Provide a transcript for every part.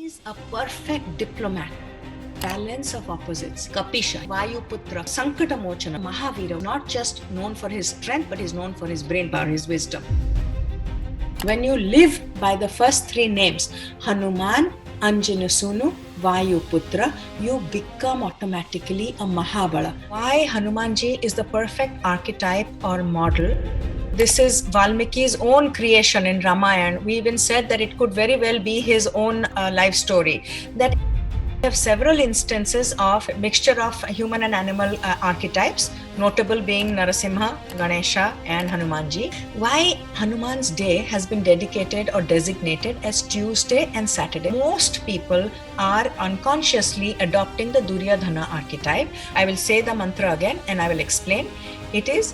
is a perfect diplomat. Balance of opposites. Kapisha, Vayuputra, Sankat Mochan, Mahavira, not just known for his strength, but is known for his brain power, his wisdom. When you live by the first three names, Hanuman, Anjanasunu, Vayuputra, you become automatically a Mahabala. Why Hanumanji is the perfect archetype or model? This is Valmiki's own creation in Ramayana. We even said that it could very well be his own life story. That we have several instances of mixture of human and animal archetypes, notable being Narasimha, Ganesha, and Hanumanji. Why Hanuman's day has been dedicated or designated as Tuesday and Saturday. Most people are unconsciously adopting the Duryodhana archetype. I will say the mantra again and I will explain. It is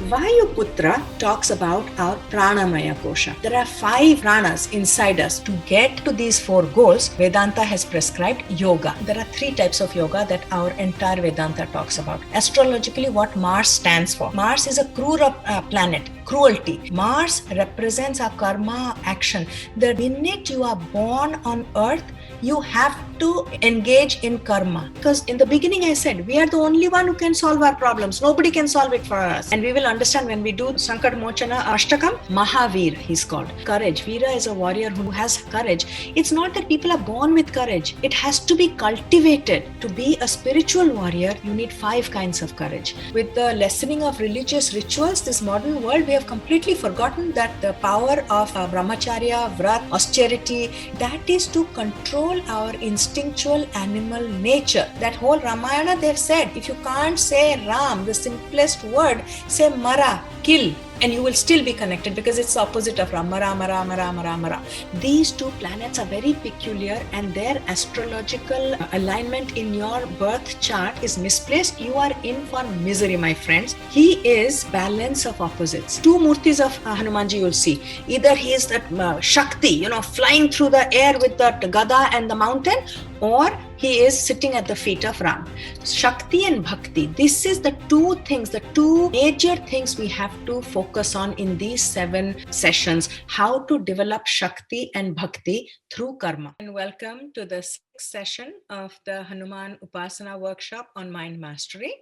Vayuputra talks about our pranamaya kosha. There are 5 pranas inside us. To get to these 4 goals, Vedanta has prescribed yoga. There are 3 types of yoga that our entire Vedanta talks about. Astrologically, what Mars stands for. Mars is a cruel planet. Cruelty. Mars represents our karma action. The minute you are born on earth, you have to engage in karma. Because in the beginning I said, we are the only one who can solve our problems. Nobody can solve it for us. And we will understand when we do Sankat Mochan Ashtakam, Mahavir he's called. Courage. Veera is a warrior who has courage. It's not that people are born with courage. It has to be cultivated. To be a spiritual warrior, you need 5 kinds of courage. With the lessening of religious rituals, this modern world, we have completely forgotten that the power of brahmacharya, vrat, austerity, that is to control our instinctual animal nature. That whole Ramayana, they've said, if you can't say Ram, the simplest word, say Mara, kill, and you will still be connected because it's the opposite of Rama, Rama, Rama, Rama, Rama, Rama. These 2 planets are very peculiar and their astrological alignment in your birth chart is misplaced. You are in for misery, my friends. He is balance of opposites. 2 murtis of Hanumanji you'll see. Either he is that Shakti, flying through the air with that Gada and the mountain, or he is sitting at the feet of Ram. Shakti and Bhakti. This is the 2 things, the 2 major things we have to focus on in these 7 sessions. How to develop Shakti and Bhakti through karma. And welcome to the 6th session of the Hanuman Upasana workshop on mind mastery.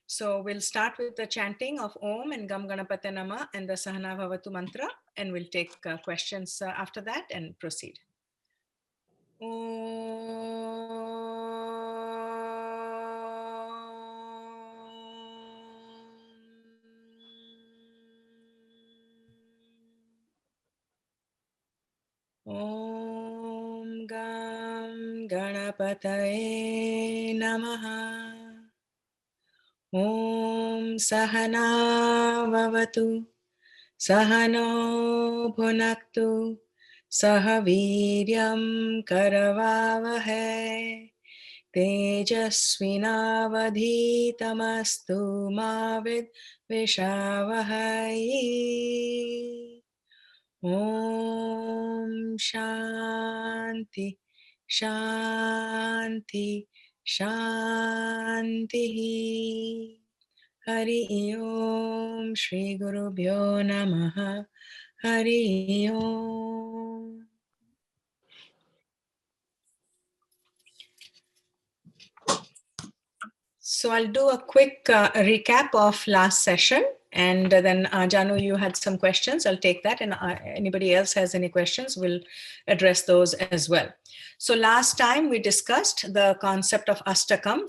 So we'll start with the chanting of Om and Gam Ganapate Nama and the Sahana Bhavatu mantra, and we'll take questions after that and proceed. Om Gam Ganapataye Namaha. Om Sahana Bhavatu Sahano Bhunaktu Sahaviryam Karavavahe Tejasvinavadhitamastu Mavid Vishavahai. Om Shanti Shanti Shanti. Hari Om Shri Guru Bhyo Namaha. Hari Om. So I'll do a quick recap of last session, and then Janu, you had some questions. I'll take that, and anybody else has any questions, we'll address those as well. So last time we discussed the concept of Ashtakam,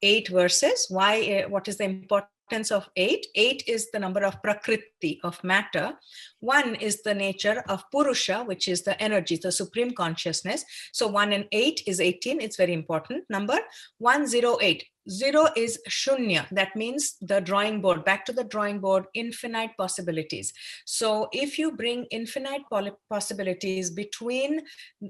8 verses. Why? What is the importance of 8? 8 is the number of Prakriti, of matter. 1 is the nature of Purusha, which is the energy, the supreme consciousness. So 1 and 8 is 18. It's very important number. 108. 0 is Shunya. That means the drawing board, back to the drawing board, infinite possibilities. So if you bring infinite possibilities between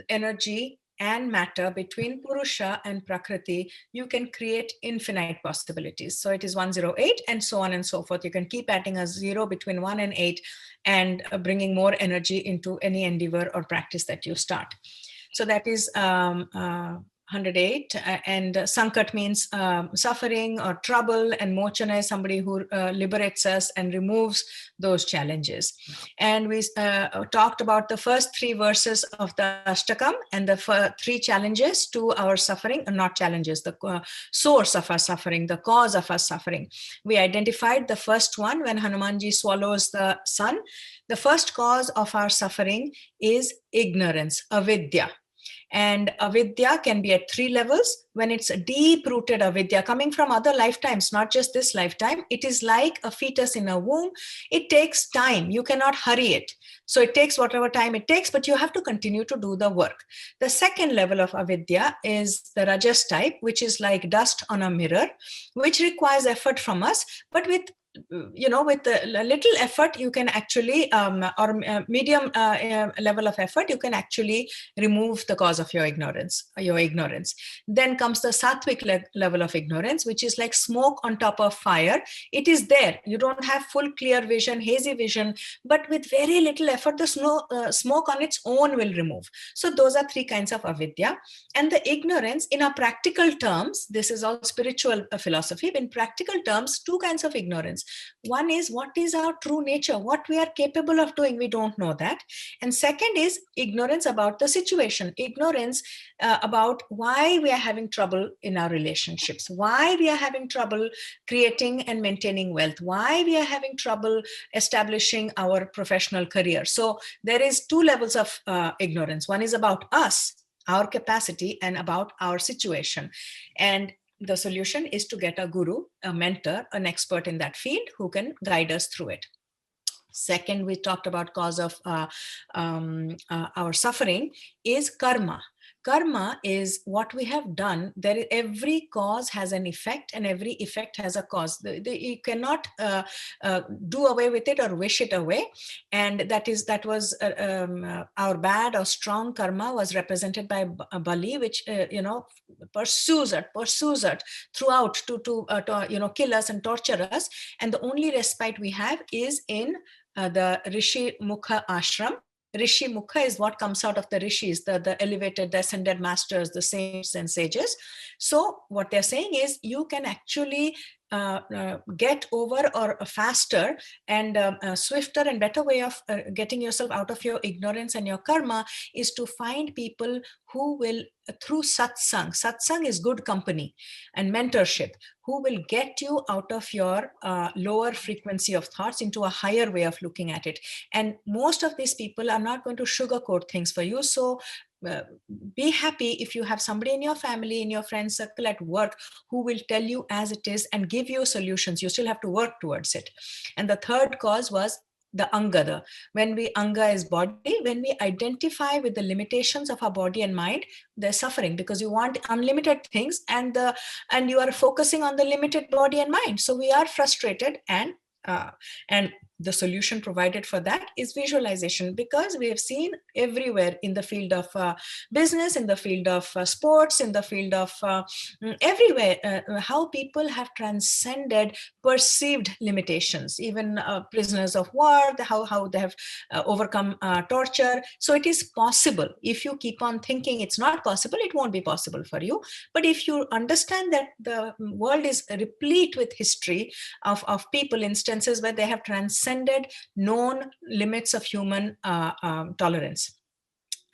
energy and matter, between Purusha and Prakriti, you can create infinite possibilities. So it is 108 and so on and so forth. You can keep adding a 0 between 1 and 8 and bringing more energy into any endeavor or practice that you start. So that is 108, and Sankat means suffering or trouble, and Mochana is somebody who liberates us and removes those challenges. And we talked about the first 3 verses of the Ashtakam and the 3 challenges to our suffering, not challenges, the source of our suffering, the cause of our suffering. We identified the first one when Hanumanji swallows the sun. The first cause of our suffering is ignorance, avidya. And avidya can be at 3 levels. When it's a deep-rooted avidya coming from other lifetimes, not just this lifetime, it is like a fetus in a womb. It takes time. You cannot hurry it. So it takes whatever time it takes, but you have to continue to do the work. The second level of avidya is the rajas type, which is like dust on a mirror, which requires effort from us, but with a little effort, you can actually, or medium level of effort, you can actually remove the cause of your ignorance. Then comes the sattvic level of ignorance, which is like smoke on top of fire. It is there. You don't have full clear vision, hazy vision, but with very little effort, the smoke on its own will remove. So those are 3 kinds of avidya. And the ignorance, in our practical terms, this is all spiritual philosophy. In practical terms, 2 kinds of ignorance. One is what is our true nature, what we are capable of doing, we don't know that. And second is ignorance about the situation, ignorance about why we are having trouble in our relationships, why we are having trouble creating and maintaining wealth, why we are having trouble establishing our professional career. So there is 2 levels of ignorance. One is about us, our capacity, and about our situation. And the solution is to get a guru, a mentor, an expert in that field who can guide us through it. Second, we talked about cause of our suffering is karma. Karma is what we have done. Every cause has an effect, and every effect has a cause. You cannot do away with it or wish it away. And that was our bad or strong karma was represented by Bali, which pursues it throughout to kill us and torture us. And the only respite we have is in the Rishi Mukha ashram. Rishi Mukha is what comes out of the rishis, the elevated, the ascended masters, the saints and sages. So what they're saying is you can actually get over or faster and swifter and better way of getting yourself out of your ignorance and your karma is to find people who will, through satsang is good company and mentorship, who will get you out of your lower frequency of thoughts into a higher way of looking at it. And most of these people are not going to sugarcoat things for you. So be happy if you have somebody in your family, in your friend circle, at work, who will tell you as it is and give you solutions. You still have to work towards it. And the third cause was the angada. Anga is body, when we identify with the limitations of our body and mind, they're suffering because you want unlimited things and you are focusing on the limited body and mind. So we are frustrated, and the solution provided for that is visualization, because we have seen everywhere in the field of business, in the field of sports, in the field of everywhere, how people have transcended perceived limitations, even prisoners of war, how they have overcome torture. So it is possible. If you keep on thinking it's not possible, it won't be possible for you. But if you understand that the world is replete with history of people, instances where they have transcended known limits of human tolerance.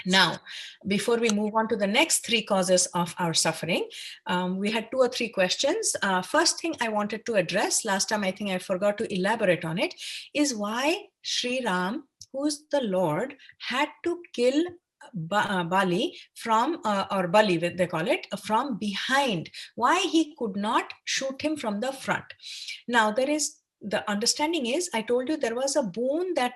Now, before we move on to the next 3 causes of our suffering, we had 2 or 3 questions. First thing I wanted to address, last time I think I forgot to elaborate on it, is why Sri Ram, who's the Lord, had to kill Bali from, or Bali they call it, from behind. Why he could not shoot him from the front. Now, the understanding is, I told you there was a boon that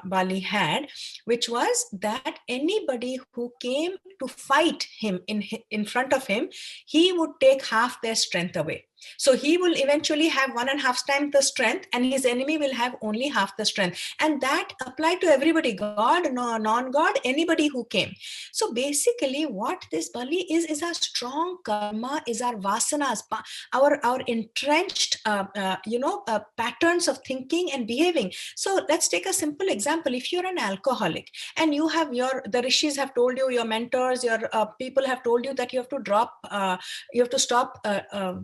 Bali had, which was that anybody who came to fight him in front of him, he would take half their strength away. So he will eventually have 1.5 times the strength, and his enemy will have only half the strength. And that applied to everybody, God, non-God, anybody who came. So basically what this Bali is our strong karma, is our vasanas, our entrenched patterns of thinking and behaving. So let's take a simple example. If you're an alcoholic and you have the rishis have told you, your mentors, your people have told you that you have to stop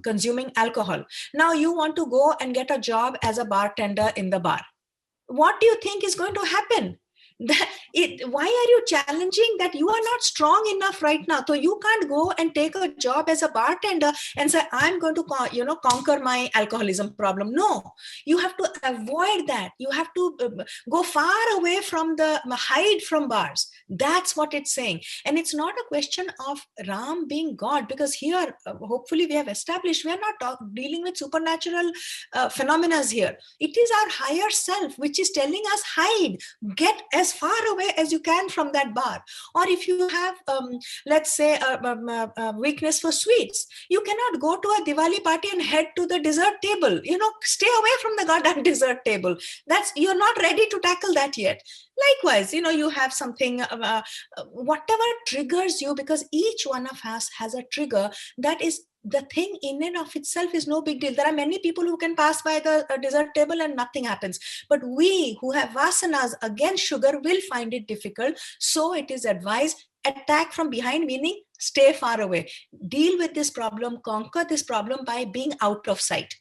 consuming alcohol. Now you want to go and get a job as a bartender in the bar. What do you think is going to happen? Why are you challenging that? You are not strong enough right now, so you can't go and take a job as a bartender and say, I'm going to conquer my alcoholism problem. No, you have to avoid that. You have to go far away from hide from bars. That's what it's saying. And it's not a question of Ram being God, because here hopefully we have established we are not dealing with supernatural phenomena here. It is our higher self which is telling us, hide, get as far away as you can from that bar. Or if you have let's say a weakness for sweets, you cannot go to a Diwali party and head to the dessert table. Stay away from the goddamn dessert table. You're not ready to tackle that yet. Likewise, you have something, whatever triggers you, because each one of us has a trigger. That is the thing in and of itself is no big deal. There are many people who can pass by the dessert table and nothing happens. But we who have vasanas against sugar will find it difficult. So it is advised, attack from behind, meaning stay far away. Deal with this problem, conquer this problem by being out of sight.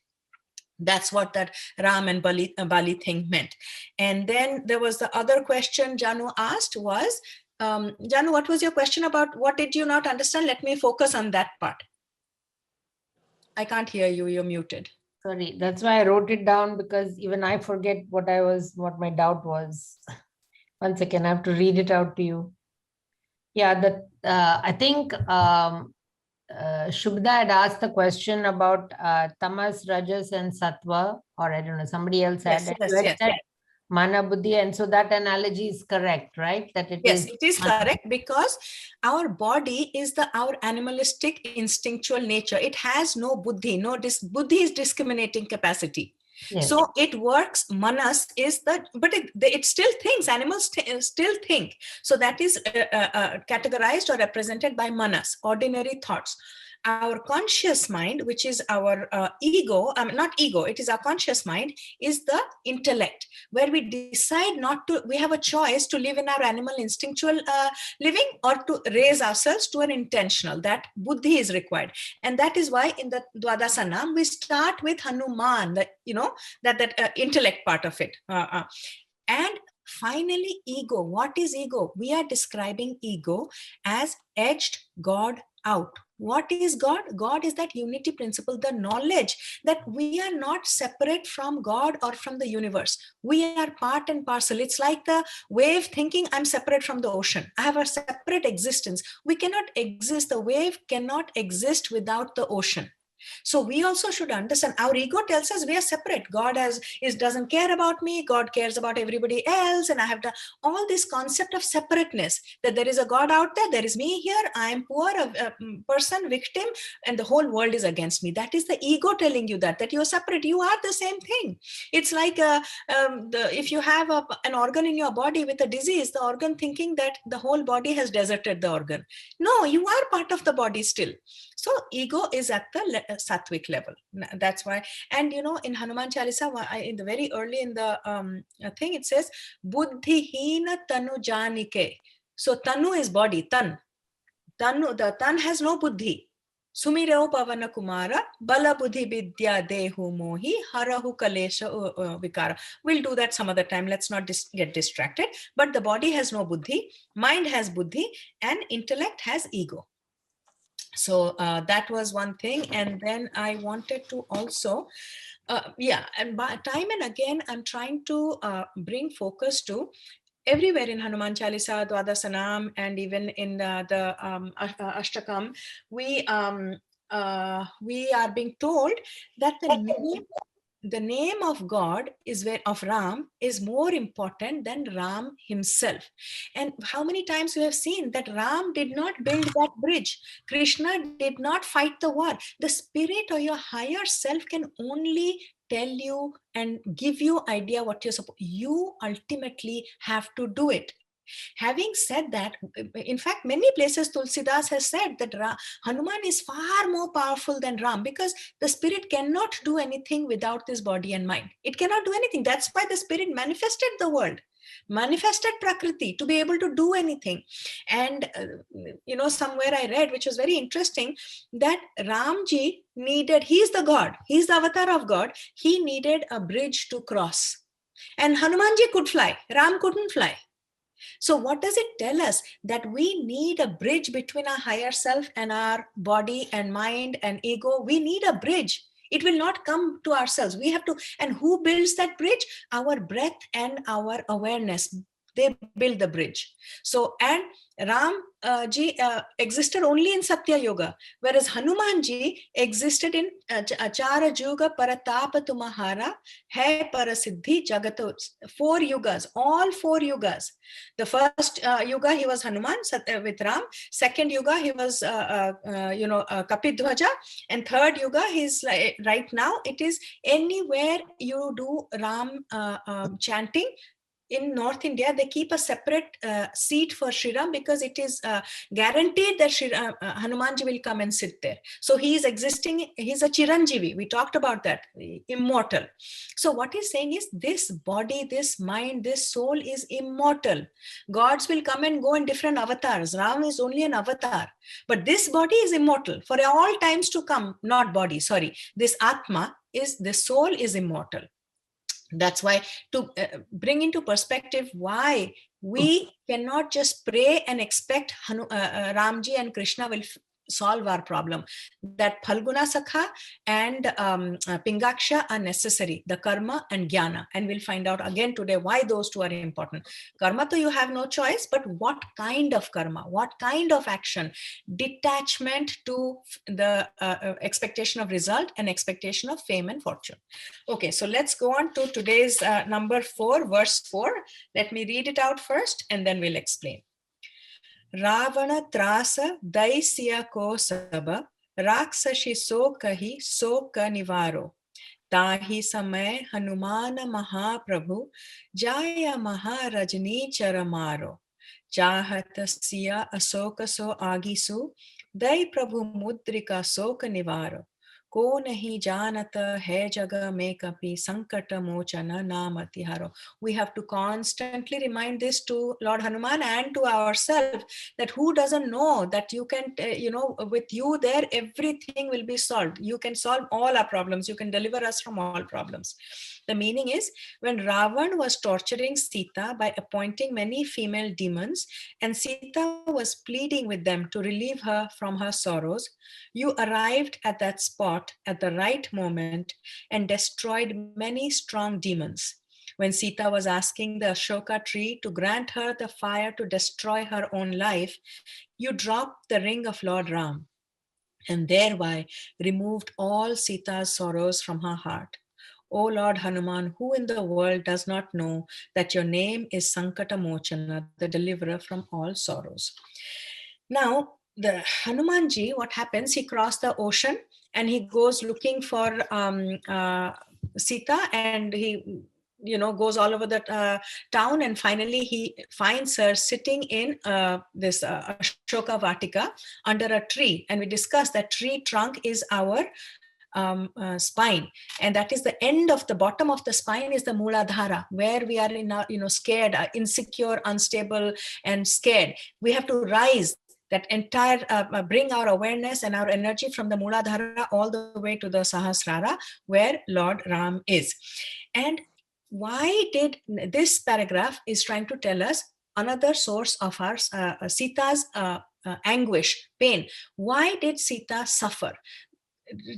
That's what that Ram and Bali thing meant. And then there was the other question Janu asked was, Janu, what was your question about? What did you not understand? Let me focus on that part. I can't hear you. You're muted. Sorry, that's why I wrote it down, because even I forget what my doubt was. 1 second, I have to read it out to you. Yeah, I think Shubda had asked the question about tamas, rajas, and sattva, or I don't know, somebody else had. Yes. Mana buddhi, and so that analogy is correct, right? That it is correct, because our body is our animalistic instinctual nature. It has no buddhi. Buddhi is discriminating capacity. Yes. So it works. Manas is but it still thinks. Animals still think. So that is categorized or represented by manas, ordinary thoughts. Our conscious mind, which is our ego, not ego, it is our conscious mind, is the intellect, where we decide we have a choice to live in our animal instinctual living, or to raise ourselves to an intentional. That buddhi is required. And that is why in the Dvadasanam, we start with Hanuman, that intellect part of it. And finally, ego. What is ego? We are describing ego as edged God out. What is God? God is that unity principle, the knowledge that we are not separate from God or from the universe. We are part and parcel. It's like the wave thinking, I'm separate from the ocean. I have a separate existence. We cannot exist. The wave cannot exist without the ocean. So we also should understand, our ego tells us we are separate. God doesn't care about me. God cares about everybody else. And I have all this concept of separateness, that there is a God out there. There is me here. I am poor, a person, victim, and the whole world is against me. That is the ego telling you that you're separate. You are the same thing. It's like if you have an organ in your body with a disease, the organ thinking that the whole body has deserted the organ. No, you are part of the body still. So ego is at the sattvic level. That's why. And in Hanuman Chalisa, in the very early in the thing, it says buddhihina tanu janike. So tanu is body, the tan has no buddhi. Sumirao pavana kumara bala buddhi vidya dehu mohi harahu kalesha vikara. We'll do that some other time. Let's not get distracted. But the body has no buddhi, mind has buddhi, and intellect has ego. So that was one thing. And then I wanted to also, and by time and again, I'm trying to bring focus to everywhere in Hanuman Chalisa, Dvadasanam, and even in the Ashtakam, we are being told that the name the name of God is where of Ram is more important than Ram himself. And how many times we have seen that Ram did not build that bridge, Krishna did not fight the war. The spirit or your higher self can only tell you and give you idea what you're supposed. You ultimately have to do it. Having said that, in fact, many places Tulsidas has said that Hanuman is far more powerful than Ram, because the spirit cannot do anything without this body and mind. It cannot do anything. That's why the spirit manifested the world, manifested Prakriti to be able to do anything. And somewhere I read, which was very interesting, that Ramji needed, he's the God, he's the avatar of God, he needed a bridge to cross. And Hanumanji could fly, Ram couldn't fly. So what does it tell us? That we need a bridge between our higher self and our body and mind and ego. We need a bridge. It will not come to ourselves. We have to, and who builds that bridge? Our breath and our awareness. They build the bridge. So, and Ram ji existed only in Satya Yoga, whereas Hanuman ji existed in Achara Juga Paratapa Tumahara Hai Parasiddhi Jagato. 4 yugas, all 4 yugas. The first yuga he was Hanuman with Ram. Second yuga he was Kapidhwaja, and third yuga he's right now. It is anywhere you do Ram chanting. In North India, they keep a separate seat for Shriram, because it is guaranteed that Hanumanji will come and sit there. So he is existing, he's a Chiranjeevi. We talked about that, immortal. So what he's saying is, this body, this mind, this soul is immortal. Gods will come and go in different avatars. Ram is only an avatar. But this body is immortal for all times to come. Not body, sorry. This Atma is, the soul is immortal. That's why, to bring into perspective why we cannot just pray and expect Ramji and Krishna will solve our problem. That Phalguna Sakha and Pingaksha are necessary, the karma and jnana. And we'll find out again today why those two are important. Karma, though you have no choice, but what kind of karma, what kind of action? Detachment to the expectation of result and expectation of fame and fortune. Okay, so let's go on to today's number 4, verse 4. Let me read it out first and then we'll explain. Ravana trasa daisya ko saba, raksashi so kahi so ka nivaro. Tahi samay Hanumana Mahaprabhu, Jaya Maharajni Charamaro. Chahatasya asoka so agisu, Dai Prabhu mudrika soka nivaro. Ko nahi janata hai jaga mein kapi Sankata Mochana namati haro. We have to constantly remind this to Lord Hanuman and to ourselves, that who doesn't know that you can, with you there, everything will be solved. You can solve all our problems. You can deliver us from all problems. The meaning is, when Ravan was torturing Sita by appointing many female demons, and Sita was pleading with them to relieve her from her sorrows, you arrived at that spot at the right moment and destroyed many strong demons. When Sita was asking the Ashoka tree to grant her the fire to destroy her own life, you dropped the ring of Lord Ram and thereby removed all Sita's sorrows from her heart. O Lord Hanuman, who in the world does not know that your name is Sankata Mochana, the deliverer from all sorrows? Now, the Hanumanji, what happens? He crossed the ocean and he goes looking for Sita, and he goes all over the town, and finally he finds her sitting in this Ashoka Vatika under a tree. And we discussed that tree trunk is our spine, and that is the end of the bottom of the spine is the Mooladhara, where we are in scared, insecure, unstable, and scared. We have to rise that entire, bring our awareness and our energy from the Mooladhara all the way to the Sahasrara, where Lord Ram is. And why did this paragraph is trying to tell us another source of our Sita's anguish, pain. Why did Sita suffer?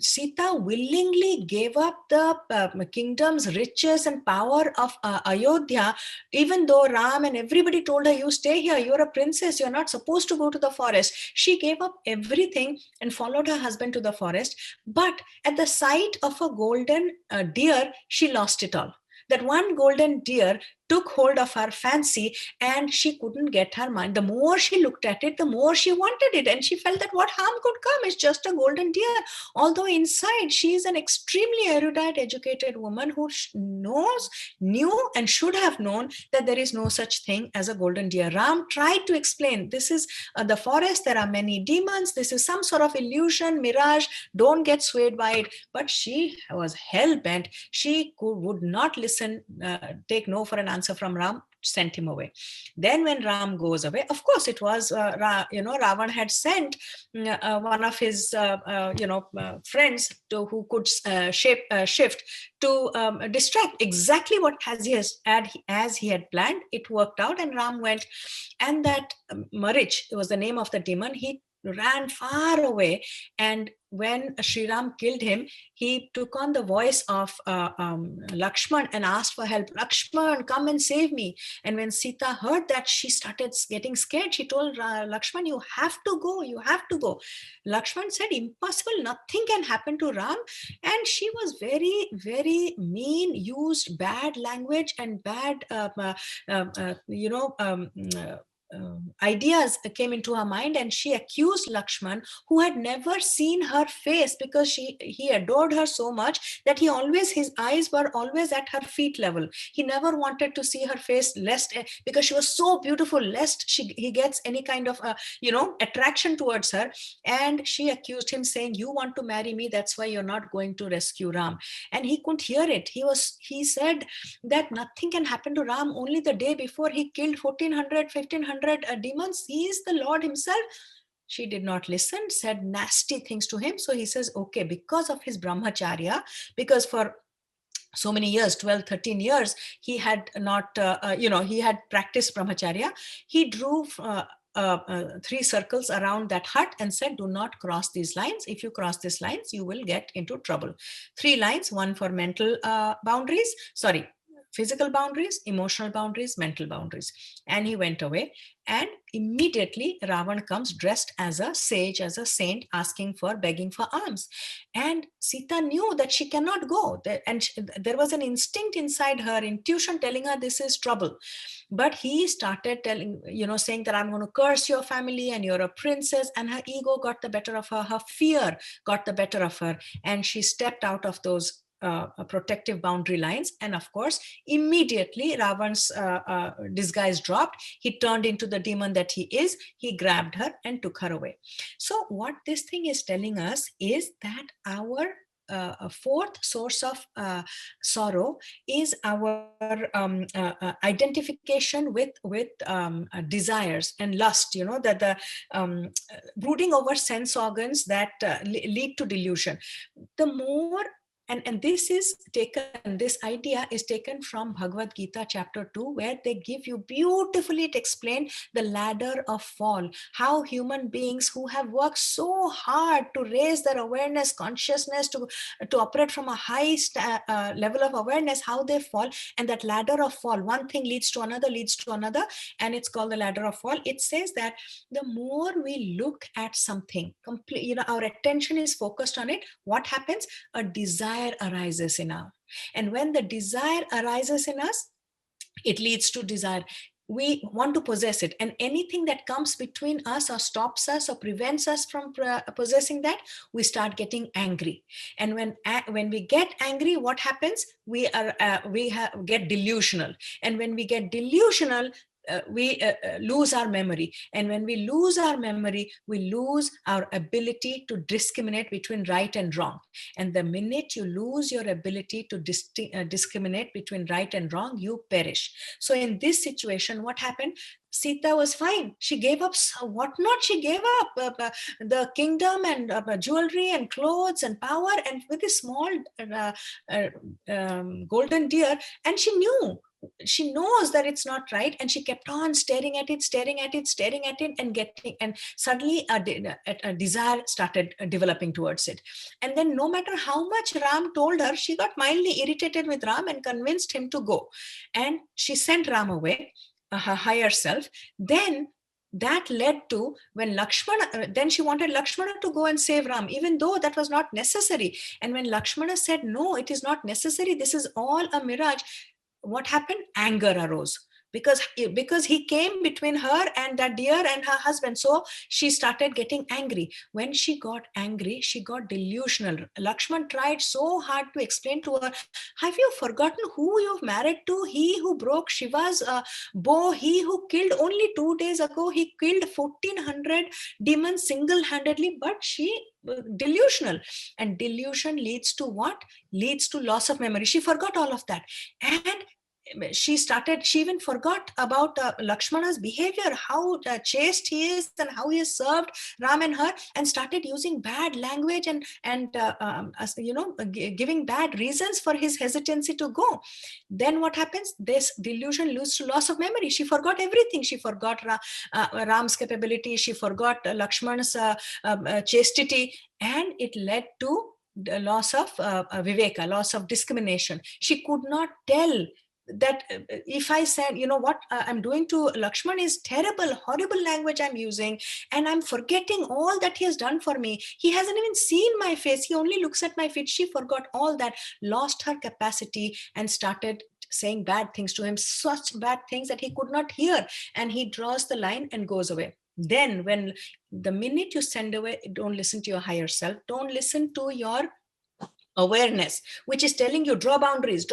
Sita willingly gave up the kingdom's riches and power of Ayodhya, even though Ram and everybody told her, you stay here, you're a princess, you're not supposed to go to the forest. She gave up everything and followed her husband to the forest. But at the sight of a golden deer, she lost it all. That one golden deer took hold of her fancy, and she couldn't get her mind. The more she looked at it, the more she wanted it. And she felt that what harm could come? It's just a golden deer. Although inside she is an extremely erudite, educated woman who knew and should have known that there is no such thing as a golden deer. Ram tried to explain, this is the forest, there are many demons, this is some sort of illusion, mirage, don't get swayed by it. But she was hell-bent. She would not listen, take no for an answer from Ram, sent him away. Then when Ram goes away, of course it was, Ravan had sent one of his, friends who could shift to distract. Exactly what as he had planned, it worked out, and Ram went. And that Marich, it was the name of the demon, he ran far away. And when Sri Ram killed him, he took on the voice of Lakshman and asked for help. Lakshman, come and save me. And when Sita heard that, she started getting scared. She told Lakshman, you have to go, you have to go. Lakshman said, impossible, nothing can happen to Ram. And she was very, very mean, used bad language and bad, ideas came into her mind, and she accused Lakshman, who had never seen her face, because he adored her so much that his eyes were always at her feet level. He never wanted to see her face, lest, because she was so beautiful, lest he gets any kind of attraction towards her. And she accused him, saying, you want to marry me, that's why you're not going to rescue Ram. And he couldn't hear it. He said that nothing can happen to Ram. Only the day before, he killed 1,500 demons. He is the Lord himself. She did not listen, said nasty things to him. So he says, okay, because of his brahmacharya, because for so many years, 12, 13 years, he had not, he had practiced brahmacharya. He drew 3 circles around that hut and said, do not cross these lines. If you cross these lines, you will get into trouble. 3 lines, one for physical boundaries, emotional boundaries, mental boundaries. And he went away. And immediately Ravan comes dressed as a sage, as a saint, begging for alms. And Sita knew that she cannot go. And there was an instinct inside her, intuition telling her this is trouble. But he started saying that I'm going to curse your family and you're a princess. And her ego got the better of her. Her fear got the better of her. And she stepped out of those protective boundary lines. And of course, immediately Ravan's disguise dropped. He turned into the demon that he is. He grabbed her and took her away. So what this thing is telling us is that our a fourth source of sorrow is our identification with desires and lust, that the brooding over sense organs that lead to delusion. The more and this idea is taken from Bhagavad Gita chapter 2, where they give you beautifully to explain the ladder of fall, how human beings who have worked so hard to raise their awareness, consciousness, to operate from a high level of awareness, how they fall. And that ladder of fall, one thing leads to another, and it's called the ladder of fall. It says that the more we look at something, our attention is focused on it, what happens? A desire arises in us. And when the desire arises in us, it leads to desire. We want to possess it. And anything that comes between us or stops us or prevents us from possessing that, we start getting angry. And when we get angry, what happens? We get delusional. And when we get delusional, we lose our memory. And when we lose our memory, we lose our ability to discriminate between right and wrong. And the minute you lose your ability to discriminate between right and wrong, you perish. So in this situation, what happened? Sita was fine. She gave up what not. She gave up the kingdom and jewelry and clothes and power, and with a small golden deer. And she knew she knows that it's not right, and she kept on staring at it, and suddenly a desire started developing towards it. And then no matter how much Ram told her, she got mildly irritated with Ram and convinced him to go. And she sent Ram away, her higher self. Then that led to when Lakshmana, then she wanted Lakshmana to go and save Ram, even though that was not necessary. And when Lakshmana said, no, it is not necessary, this is all a mirage, what happened? Anger arose, because he came between her and that deer and her husband. So she started getting angry. When she got angry, she got delusional. Lakshman tried so hard to explain to her, have you forgotten who you've married to? He who broke Shiva's bow, he who killed only 2 days ago, he killed 1400 demons single-handedly. But she delusional, and delusion leads to what? Leads to loss of memory. She forgot all of that. And she even forgot about Lakshmana's behavior, how chaste he is and how he has served Ram and her, and started using bad language and giving bad reasons for his hesitancy to go. Then what happens? This delusion leads to loss of memory. She forgot everything. She forgot Ram's capability. She forgot Lakshmana's chastity, and it led to the loss of viveka, loss of discrimination. She could not tell that if I said, what I'm doing to Lakshman is terrible, horrible language I'm using, and I'm forgetting all that he has done for me. He hasn't even seen my face. He only looks at my feet. She forgot all that, lost her capacity, and started saying bad things to him, such bad things that he could not hear. And he draws the line and goes away. Then when the minute you send away, don't listen to your higher self. Don't listen to your awareness, which is telling you draw boundaries.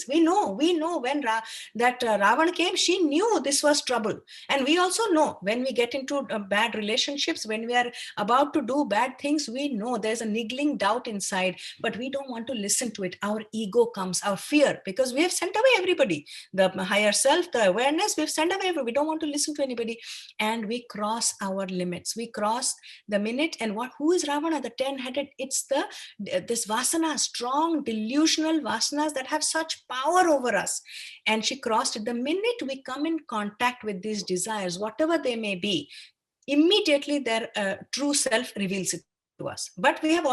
We know when Ravan came, she knew this was trouble. And we also know when we get into bad relationships, when we are about to do bad things, we know there's a niggling doubt inside, but we don't want to listen to it. Our ego comes, our fear, because we have sent away everybody, the higher self, the awareness, we've sent away everybody. We don't want to listen to anybody, and we cross our limits. We cross the minute. And who is Ravana, the 10-headed? It's this Vasanas, strong delusional vasanas that have such power over us. And she crossed it. The minute we come in contact with these desires, whatever they may be, immediately their true self reveals it to us. But we have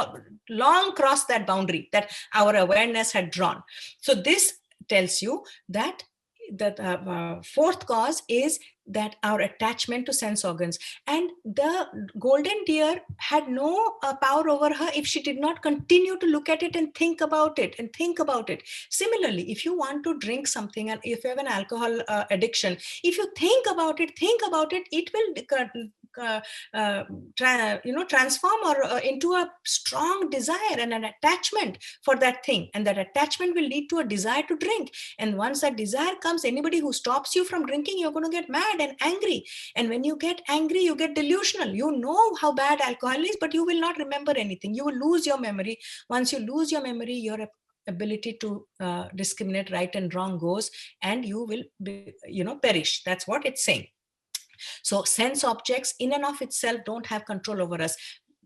long crossed that boundary that our awareness had drawn. So this tells you that the fourth cause is that our attachment to sense organs. And the golden deer had no power over her if she did not continue to look at it and think about it. Similarly, if you want to drink something, and if you have an alcohol addiction, if you think about it, it will transform or into a strong desire and an attachment for that thing, and that attachment will lead to a desire to drink. And once that desire comes, anybody who stops you from drinking, you're going to get mad and angry. And when you get angry, you get delusional. You know how bad alcohol is, but you will not remember anything. You will lose your memory. Once you lose your memory, your ability to discriminate right and wrong goes, and you will perish. That's what it's saying. So sense objects in and of itself don't have control over us.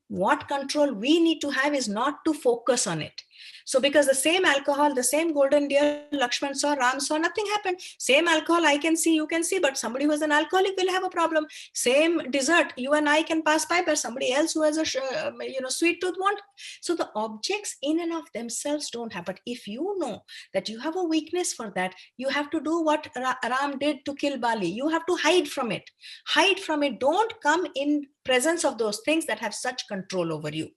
What control we need to have is not to focus on it. So because the same alcohol, the same golden deer, Lakshman saw, Ram saw, nothing happened. Same alcohol, I can see, you can see, but somebody who is an alcoholic will have a problem. Same dessert, you and I can pass by, but somebody else who has a sweet tooth won't. So the objects in and of themselves don't have. But if you know that you have a weakness for that, you have to do what Ram did to kill Bali. You have to hide from it. Hide from it. Don't come in presence of those things that have such control over you.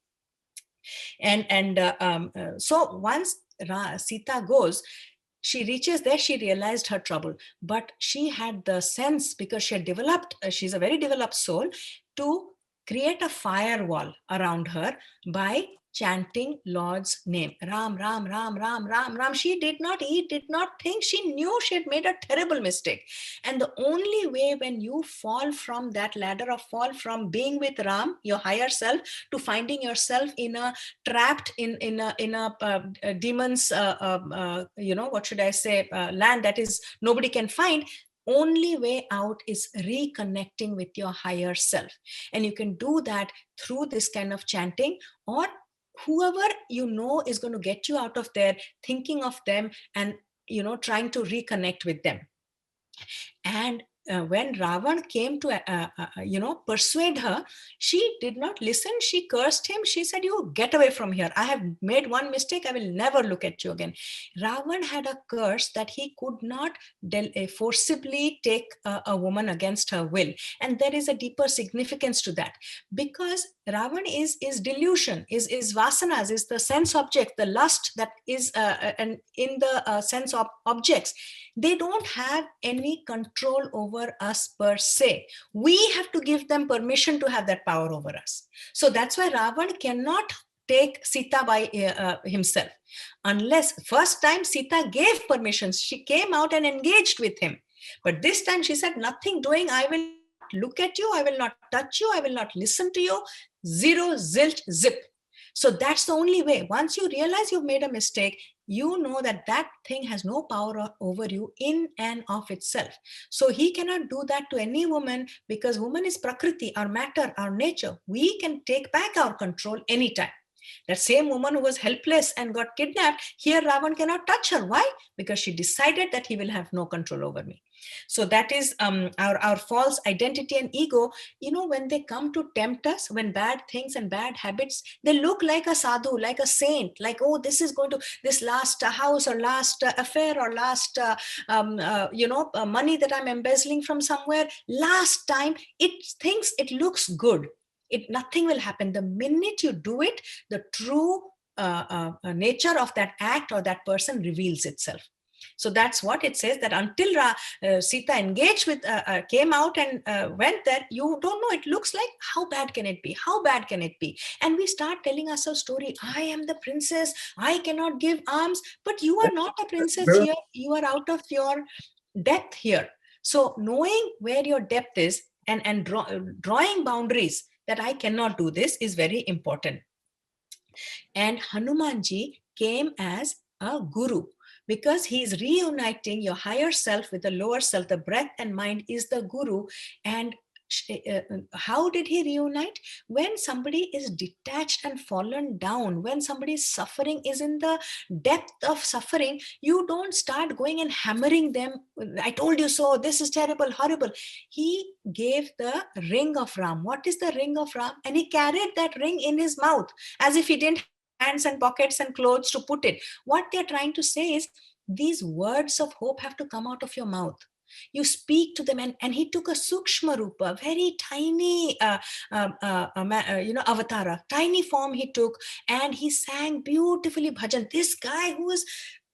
So once Sita goes, she reaches there, she realized her trouble, but she had the sense, because she had developed, she's a very developed soul, to create a firewall around her by chanting Lord's name. Ram, Ram, Ram, Ram, Ram, Ram. She did not eat, did not think. She knew she had made a terrible mistake. And the only way when you fall from that ladder, or fall from being with Ram, your higher self, to finding yourself trapped in a demon's, what should I say, land that is nobody can find, only way out is reconnecting with your higher self. And you can do that through this kind of chanting, or whoever you know is going to get you out of there, thinking of them and trying to reconnect with them. And when Ravan came to, persuade her, she did not listen. She cursed him. She said, "You get away from here. I have made one mistake. I will never look at you again." Ravan had a curse that he could not forcibly take a woman against her will. And there is a deeper significance to that, because Ravan is delusion, is vasanas, is the sense object, the lust that is and in the sense of objects. They don't have any control over us per se. We have to give them permission to have that power over us. So that's why Ravan cannot take Sita by himself. Unless first time Sita gave permissions, she came out and engaged with him. But this time she said, "Nothing doing. I will not look at you. I will not touch you. I will not listen to you. Zero, zilch, zip." So that's the only way. Once you realize you've made a mistake, you know that that thing has no power over you in and of itself. So he cannot do that to any woman, because woman is prakriti, our matter, our nature. We can take back our control anytime. That same woman who was helpless and got kidnapped, here Ravan cannot touch her. Why? Because she decided that he will have no control over me. So that is our false identity and ego. When they come to tempt us, when bad things and bad habits, they look like a sadhu, like a saint, like, oh, this is going to, this last house or last affair or last, money that I'm embezzling from somewhere, last time, it thinks it looks good. Nothing will happen. The minute you do it, the true nature of that act or that person reveals itself. So that's what it says, that until Sita engaged with, came out and went there, you don't know. It looks like, how bad can it be? How bad can it be? And we start telling ourselves story. I am the princess. I cannot give alms. But you are not a princess here. You are out of your depth here. So knowing where your depth is and drawing boundaries, that I cannot do this, is very important. And Hanumanji came as a guru, because he is reuniting your higher self with the lower self. The breath and mind is the guru. And how did he reunite? When somebody is detached and fallen down, when somebody is suffering, is in the depth of suffering, you don't start going and hammering them. I told you so, this is terrible, horrible. He gave the ring of Ram. What is the ring of Ram? And he carried that ring in his mouth, as if he didn't have hands and pockets and clothes to put it. What they're trying to say is, these words of hope have to come out of your mouth. You speak to them, and he took a sukshma rupa, very tiny avatara, tiny form he took, and he sang beautifully bhajan. This guy who was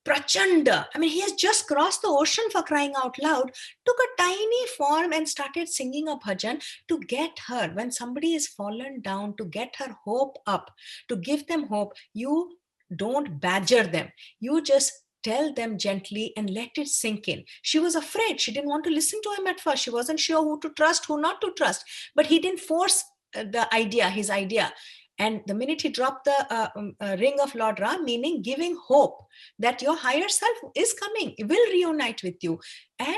prachanda, I mean, he has just crossed the ocean, for crying out loud, took a tiny form and started singing a bhajan to get her, when somebody is fallen down, to get her hope up, to give them hope. You don't badger them. You just tell them gently and let it sink in. She was afraid. She didn't want to listen to him at first. She wasn't sure who to trust, who not to trust. But he didn't force his idea. And the minute he dropped the ring of Lord Ram, meaning giving hope that your higher self is coming, will reunite with you. And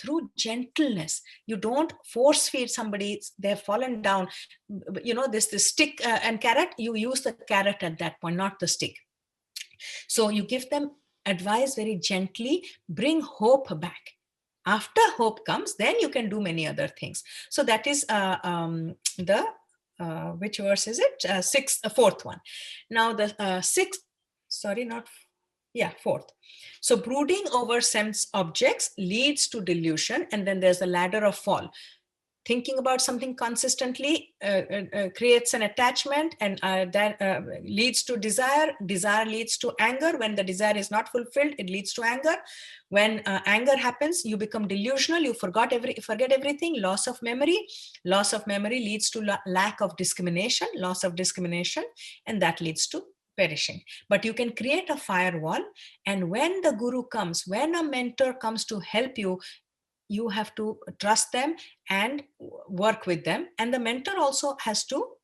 through gentleness, you don't force feed somebody, they've fallen down. This stick and carrot, you use the carrot at that point, not the stick. So you give them advice very gently, bring hope back. After hope comes, then you can do many other things. So that is which verse is it? Fourth one. Now the fourth. So brooding over sense objects leads to delusion, and then there's the ladder of fall. Thinking about something consistently creates an attachment, and that leads to desire. Desire leads to anger. When the desire is not fulfilled, it leads to anger. When anger happens, you become delusional. You forget everything. Loss of memory. Loss of memory leads to lack of discrimination. Loss of discrimination, and that leads to perishing. But you can create a firewall, and when the guru comes, when a mentor comes to help you, you have to trust them and work with them. And the mentor also has to,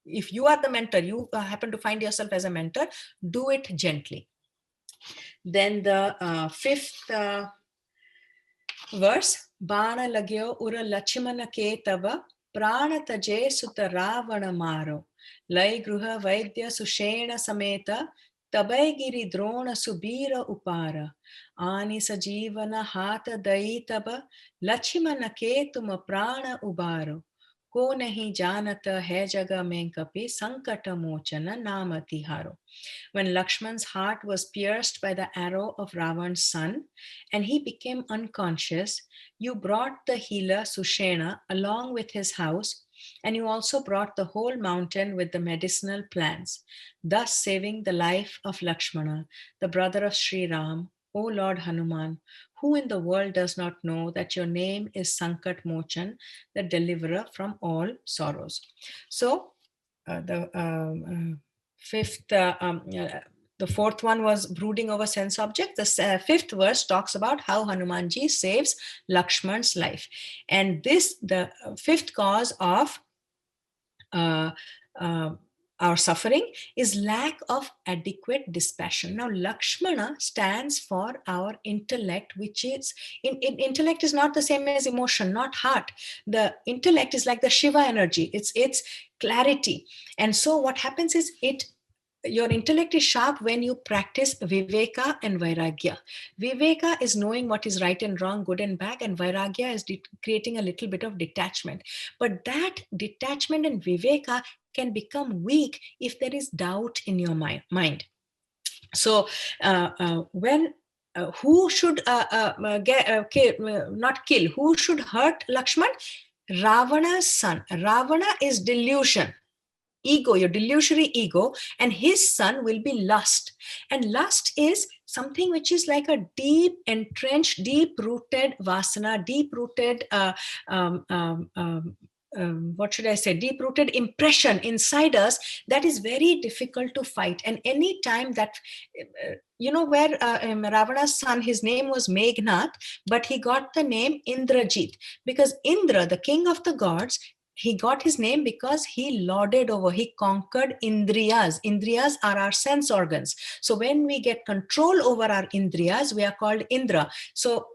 if you are the mentor, you happen to find yourself as a mentor, do it gently. Then the fifth verse, Bana lagyo ura Lakshmana ke tava, prana taje sutta ravana maro, lai gruha vaidya sushena sameta, तबै गिरि द्रोण सुबीर उपार आनि सजीवन हाथ दई तब लक्ष्मण के तुम प्राण उबारो को नहीं जानत है जग में कपि संकट मोचन नाम तिहारो. When Lakshman's heart was pierced by the arrow of Ravan's son and he became unconscious, you brought the healer Sushena along with his house, and you also brought the whole mountain with the medicinal plants, thus saving the life of Lakshmana, the brother of Sri Ram. O Lord Hanuman, who in the world does not know that your name is Sankat Mochan, the deliverer from all sorrows? So, fifth, the fourth one was brooding over sense objects. The fifth verse talks about how Hanumanji saves Lakshman's life. And this, the fifth cause of uh, uh, our suffering is lack of adequate dispassion. Now, Lakshmana stands for our intellect, which is intellect is not the same as emotion, not heart. The intellect is like the Shiva energy. It's clarity, and so what happens is your intellect is sharp when you practice viveka and vairagya. Viveka is knowing what is right and wrong, good and bad, and vairagya is creating a little bit of detachment. But that detachment and viveka can become weak if there is doubt in your mind. So when who should not kill, who should hurt Lakshman? Ravana's son. Ravana is delusion, ego, your delusionary ego, and his son will be lust. And lust is something which is like a deep entrenched, deep rooted vasana, deep rooted what should I say, deep rooted impression inside us that is very difficult to fight. And any time that where Ravana's son, his name was Meghnath, but he got the name Indrajit because Indra, the king of the gods, he got his name because he lorded over, he conquered Indriyas. Indriyas are our sense organs. So when we get control over our Indriyas, we are called Indra. So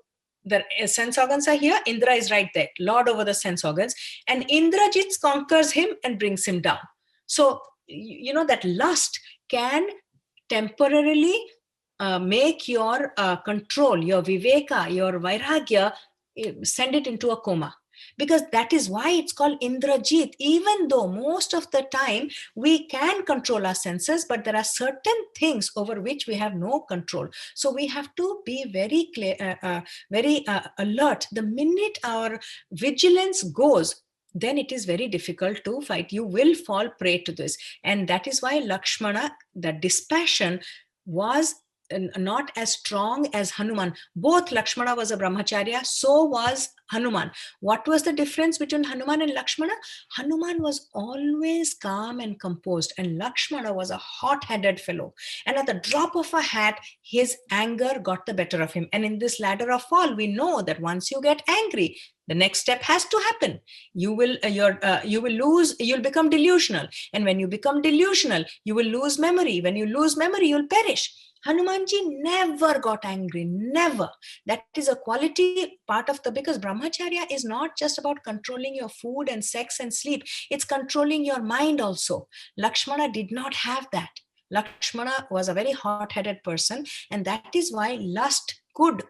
the sense organs are here, Indra is right there, lord over the sense organs, and Indrajit conquers him and brings him down. So that lust can temporarily make your control, your viveka, your vairagya, send it into a coma. Because that is why it's called Indrajit. Even though most of the time we can control our senses, but there are certain things over which we have no control. So we have to be very clear, very alert. The minute our vigilance goes, then it is very difficult to fight. You will fall prey to this. And that is why Lakshmana, the dispassion, was not as strong as Hanuman. Both Lakshmana was a brahmacharya, so was Hanuman. What was the difference between Hanuman and Lakshmana? Hanuman was always calm and composed, and Lakshmana was a hot-headed fellow. And at the drop of a hat, his anger got the better of him. And in this ladder of fall, we know that once you get angry, the next step has to happen. You will you'll become delusional. And when you become delusional, you will lose memory. When you lose memory, you'll perish. Hanumanji never got angry, never. That is a quality part of because brahmacharya is not just about controlling your food and sex and sleep. It's controlling your mind also. Lakshmana did not have that. Lakshmana was a very hot-headed person, and that is why lust could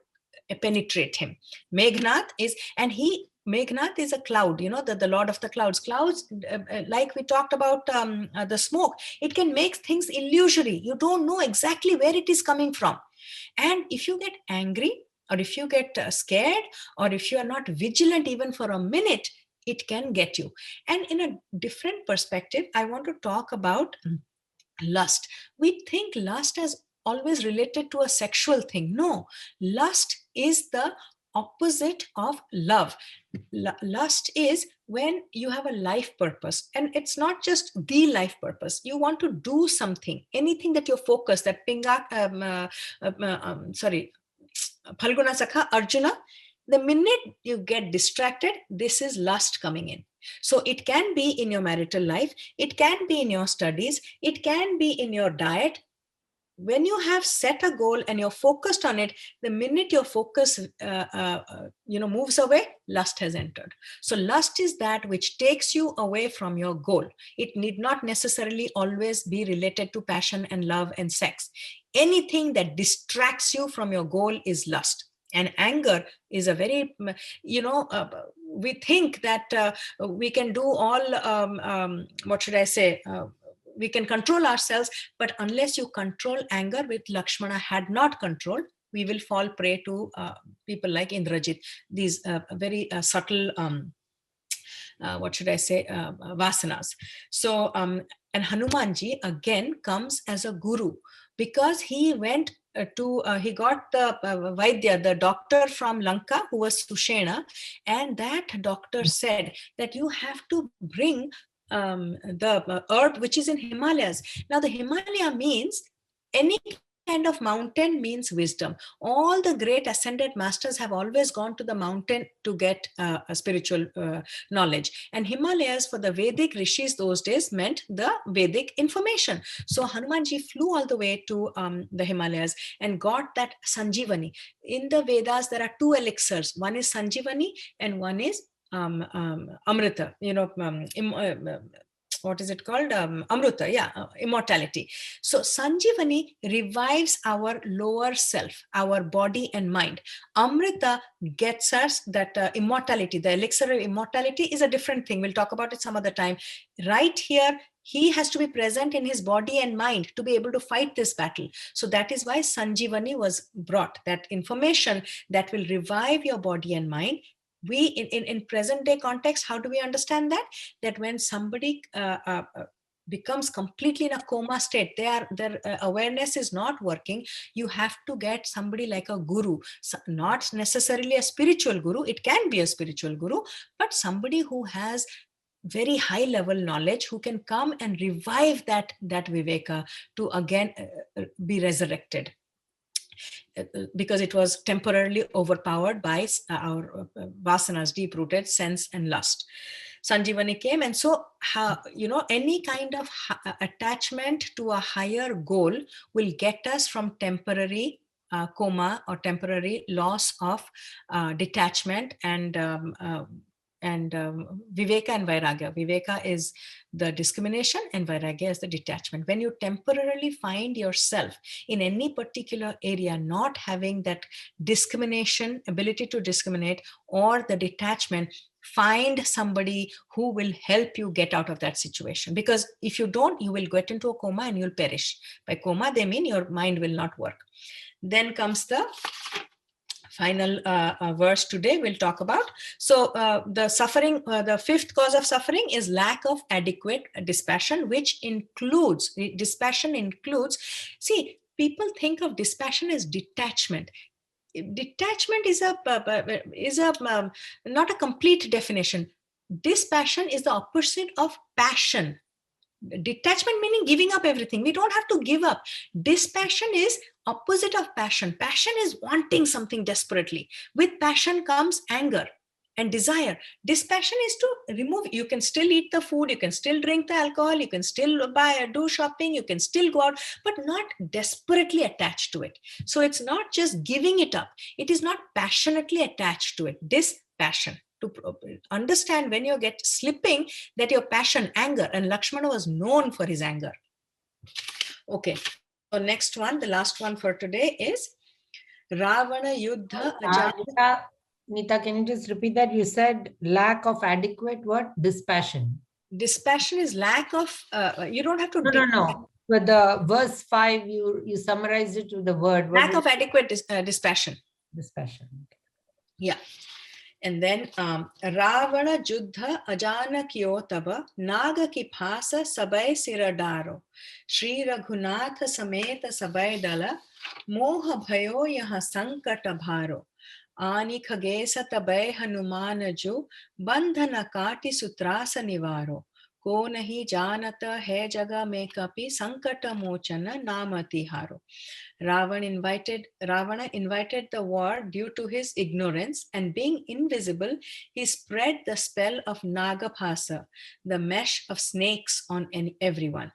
penetrate him. Meghnath is a cloud, the lord of the clouds. Clouds, like we talked about the smoke, it can make things illusory. You don't know exactly where it is coming from. And if you get angry, or if you get scared, or if you are not vigilant even for a minute, it can get you. And in a different perspective, I want to talk about lust. We think lust as always related to a sexual thing. No, lust is the opposite of love. Lust is when you have a life purpose, and it's not just the life purpose. You want to do something, anything that you're focused, that Phalguna Sakha, Arjuna, the minute you get distracted, this is lust coming in. So it can be in your marital life, it can be in your studies, it can be in your diet, when you have set a goal and you're focused on it, the minute your focus moves away, lust has entered. So lust is that which takes you away from your goal. It need not necessarily always be related to passion and love and sex. Anything that distracts you from your goal is lust. And anger is a very, we think that we can do all, what should I say, we can control ourselves, but unless you control anger, which Lakshmana had not controlled, we will fall prey to people like Indrajit, these very subtle, what should I say, vasanas. So, and Hanumanji again comes as a guru, because he went he got the Vaidya, the doctor from Lanka, who was Sushena, and that doctor said that you have to bring the herb which is in Himalayas. Now, the Himalaya means any kind of mountain means wisdom. All the great ascended masters have always gone to the mountain to get a spiritual knowledge. And Himalayas for the Vedic rishis those days meant the Vedic information. So Hanumanji flew all the way to the Himalayas and got that Sanjivani. In the Vedas, there are two elixirs. One is Sanjivani and one is Amrita, what is it called? Amrita, immortality. So Sanjivani revives our lower self, our body and mind. Amrita gets us that immortality. The elixir of immortality is a different thing. We'll talk about it some other time. Right here, he has to be present in his body and mind to be able to fight this battle. So that is why Sanjivani was brought, that information that will revive your body and mind. We in present day context, how do we understand that when somebody becomes completely in a coma state, their awareness is not working, you have to get somebody like a guru, not necessarily a spiritual guru, it can be a spiritual guru, but somebody who has very high level knowledge, who can come and revive that viveka to again be resurrected, because it was temporarily overpowered by our vasanas, deep-rooted sense and lust. Sanjivani came, and so any kind of attachment to a higher goal will get us from temporary coma or temporary loss of detachment and Viveka and Vairagya. Viveka is the discrimination and Vairagya is the detachment. When you temporarily find yourself in any particular area not having that discrimination, ability to discriminate, or the detachment, find somebody who will help you get out of that situation. Because if you don't, you will get into a coma and you'll perish. By coma, they mean your mind will not work. Then comes the final verse today we'll talk about. So the suffering, the fifth cause of suffering is lack of adequate dispassion, which includes, dispassion includes, see, people think of dispassion as detachment. Detachment is not a complete definition. Dispassion is the opposite of passion. Detachment meaning giving up everything. We don't have to give up. Dispassion is opposite of passion. Passion is wanting something desperately. With passion comes anger and desire. Dispassion is to remove. You can still eat the food, you can still drink the alcohol, you can still do shopping, you can still go out, but not desperately attached to it. So it's not just giving it up. It is not passionately attached to it. Dispassion. To understand when you get slipping, that your passion, anger, and Lakshmana was known for his anger. Okay, so next one, the last one for today is Ravana Yuddha. Nita, can you just repeat that? You said lack of adequate what? Dispassion. Dispassion is lack of, you don't have to. No. But the verse 5, you summarized it with the word. Lack of adequate dispassion. Dispassion. Okay. Yeah. And then Ravana Juddha Ajanakyo Taba Naga ki phasa sabai siradaro Shri Raghunath Sameta sabai dala Moha bhayo yaha sankata bharo Ani khagesa tabai Hanuman ju Bandhana kati sutrasa nivaro ko nahi janata hai jaga mein kapi sankata mochana namati haro. Ravana invited the war due to his ignorance, and being invisible, he spread the spell of Nagaphasa, the mesh of snakes, on everyone.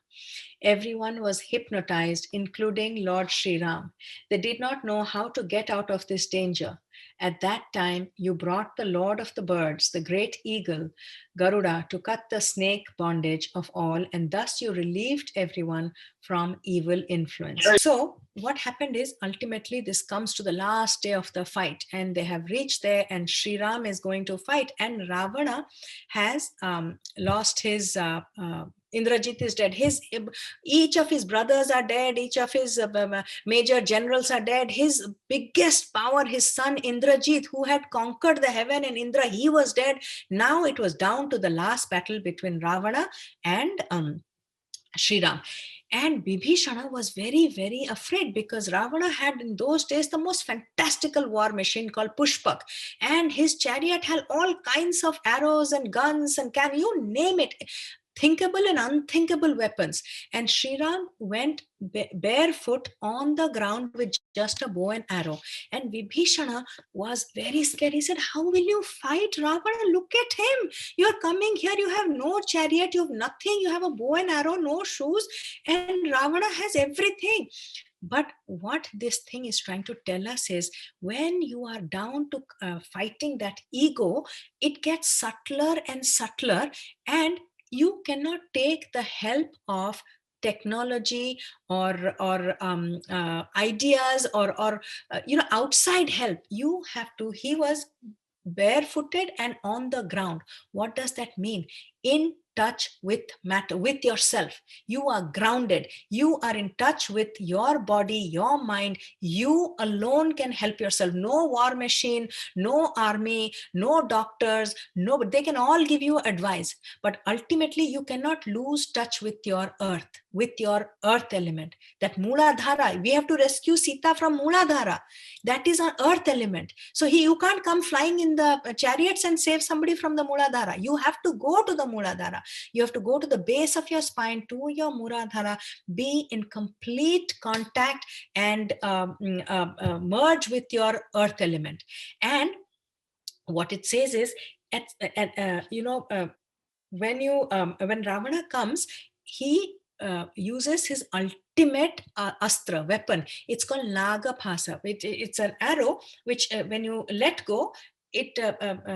Everyone was hypnotized, including Lord Sri Ram. They did not know how to get out of this danger. At that time, you brought the Lord of the birds, the great eagle, Garuda, to cut the snake bondage of all, and thus you relieved everyone from evil influence. So, what happened is ultimately this comes to the last day of the fight, and they have reached there, and Sri Ram is going to fight, and Ravana has lost his. Indrajit is dead. Each of his brothers are dead. Each of his major generals are dead. His biggest power, his son Indrajit, who had conquered the heaven and Indra, he was dead. Now it was down to the last battle between Ravana and Sri Ram. And Bibhishana was very, very afraid because Ravana had in those days the most fantastical war machine called Pushpak. And his chariot had all kinds of arrows and guns and you name it, thinkable and unthinkable weapons. And Sri Ram went barefoot on the ground with just a bow and arrow. And Vibhishana was very scared. He said, how will you fight Ravana? Look at him. You're coming here. You have no chariot. You have nothing. You have a bow and arrow, no shoes. And Ravana has everything. But what this thing is trying to tell us is when you are down to fighting that ego, it gets subtler and subtler, and you cannot take the help of technology or ideas or outside help. You have to. He was barefooted and on the ground. What does that mean? In touch with matter, with yourself. You are grounded. You are in touch with your body, your mind. You alone can help yourself. No war machine, no army, no doctors, no, but they can all give you advice. But ultimately, you cannot lose touch with your earth element. That Mooladhara, we have to rescue Sita from Mooladhara. That is an earth element. So you can't come flying in the chariots and save somebody from the Mooladhara. You have to go to the Mooladhara. You have to go to the base of your spine, to your Mooladhara, be in complete contact and merge with your earth element. And what it says is, when Ravana comes, he uses his ultimate astra weapon. It's called Nagaphasa. It's an arrow which when you let go, it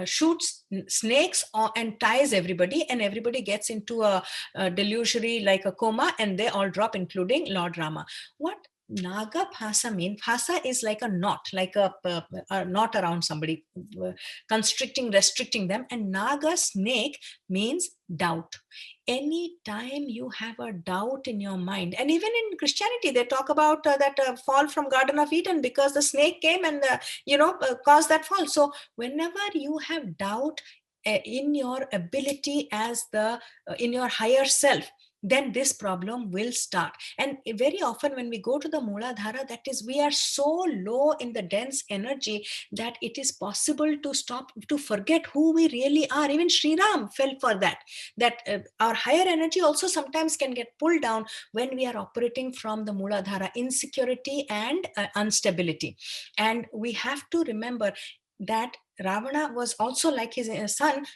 shoots snakes and ties everybody, and everybody gets into a delusory, like a coma, and they all drop, including Lord Rama. What Naga Phasa mean? Phasa is like a knot, like a knot around somebody, constricting, restricting them. And Naga, snake, means doubt. Anytime you have a doubt in your mind, and even in Christianity, they talk about that fall from Garden of Eden because the snake came and caused that fall. So whenever you have doubt in your ability as in your higher self, then this problem will start. And very often when we go to the Mooladhara, that is, we are so low in the dense energy that it is possible to stop, to forget who we really are. Even Sri Ram fell for that our higher energy also sometimes can get pulled down when we are operating from the Mooladhara, insecurity and instability. And we have to remember that Ravana was also like his son,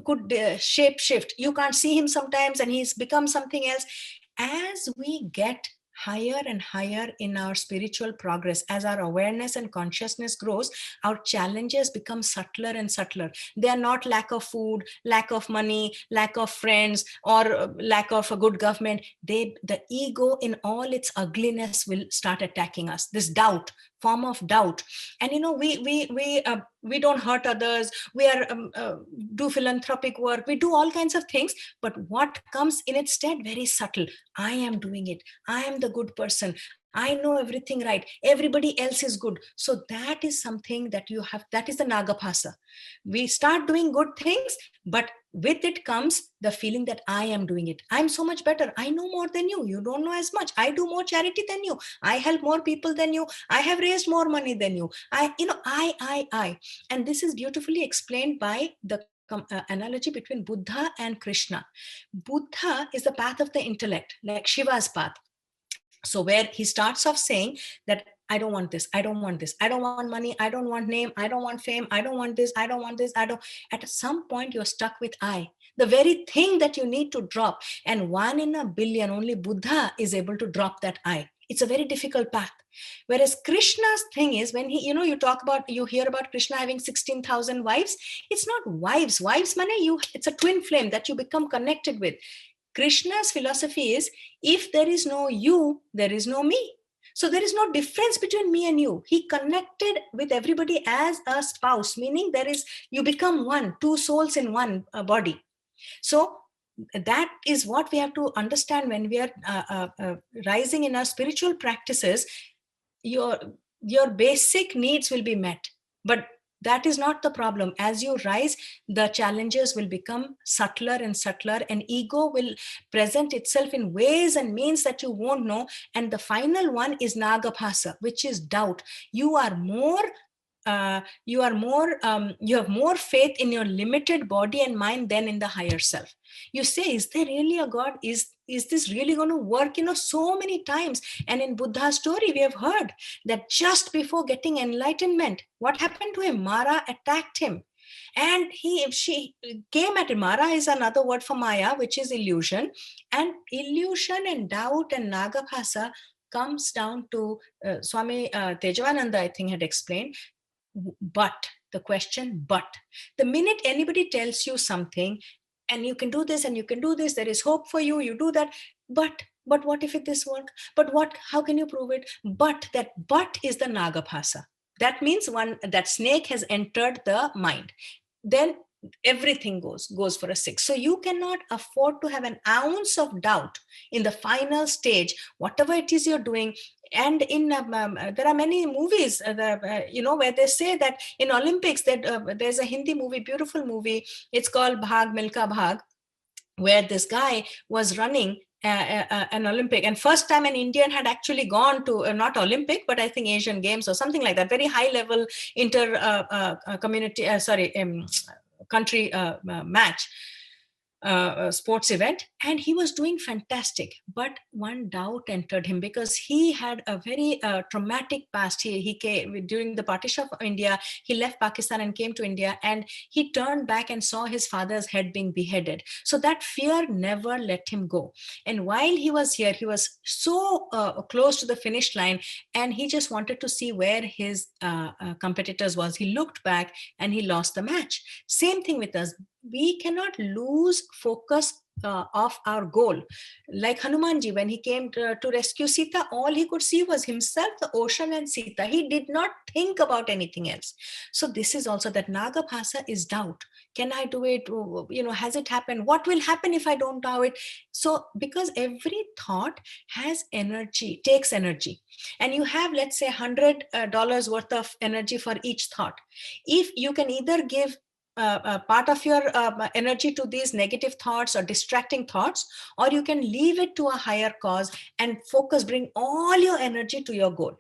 could shape shift. You can't see him sometimes and he's become something else. As we get higher and higher in our spiritual progress, as our awareness and consciousness grows, our challenges become subtler and subtler. They are not lack of food, lack of money, lack of friends, or lack of a good government. The ego in all its ugliness will start attacking us. This doubt, form of doubt. And we don't hurt others. We are do philanthropic work. We do all kinds of things. But what comes in its stead? Very subtle. I am doing it. I am the good person. I know everything right. Everybody else is good. So that is something that you have. That is the Nagaphasa. We start doing good things, but with it comes the feeling that I am doing it. I'm so much better. I know more than you. You don't know as much. I do more charity than you. I help more people than you. I have raised more money than you. I. And this is beautifully explained by the analogy between Buddha and Krishna. Buddha is the path of the intellect, like Shiva's path. So where he starts off saying that I don't want this, I don't want this, I don't want money, I don't want name, I don't want fame, I don't want this, I don't want this, I don't. At some point you're stuck with I, the very thing that you need to drop. And 1 in a billion, only Buddha is able to drop that I. It's a very difficult path. Whereas Krishna's thing is, when he, you hear about Krishna having 16,000 wives. It's not wives. Wives, money, it's a twin flame that you become connected with. Krishna's philosophy is, if there is no you, there is no me. So there is no difference between me and you. He connected with everybody as a spouse, meaning you become one, two souls in one body. So that is what we have to understand when we are rising in our spiritual practices. Your basic needs will be met, but that is not the problem. As you rise, the challenges will become subtler and subtler, and ego will present itself in ways and means that you won't know. And the final one is nagabhasa, which is doubt. You have more faith in your limited body and mind than in the higher self. You say, is there really a God? Is this really going to work? So many times. And in Buddha's story, we have heard that just before getting enlightenment, what happened to him? Mara attacked him. And she came at him. Mara is another word for Maya, which is illusion. And illusion and doubt and nagabhasa comes down to Swami Tejavananda, I think, had explained. But the question, the minute anybody tells you something, and you can do this and you can do this, there is hope for you, you do that, but what if this work? But how can you prove it? But is the nagabhasa. That means that snake has entered the mind. Then everything goes for a 6. So you cannot afford to have an ounce of doubt in the final stage, whatever it is you're doing. And in there are many movies where they say that in Olympics, that there's a Hindi movie, beautiful movie, it's called Bhag Milka Bhag, where this guy was running an Olympic, and first time an Indian had actually gone to not Olympic, but I think Asian Games or something like that, very high level country match, sports event, and he was doing fantastic. But one doubt entered him, because he had a very traumatic past. He came during the partition of India. He left Pakistan and came to India, and he turned back and saw his father's head being beheaded. So that fear never let him go. And while he was here, he was so close to the finish line, and he just wanted to see where his competitors was. He looked back and he lost the match. Same thing with us. We cannot lose focus of our goal. Like Hanumanji, when he came to rescue Sita, all he could see was himself, the ocean, and Sita. He did not think about anything else. So this is also that nagabhasa is doubt. Can I do it? Has it happened? What will happen if I don't do it? So because every thought has energy, takes energy, and you have, let's say, $100 worth of energy for each thought. If you can either give part of your energy to these negative thoughts or distracting thoughts, or you can leave it to a higher cause and focus, bring all your energy to your goal.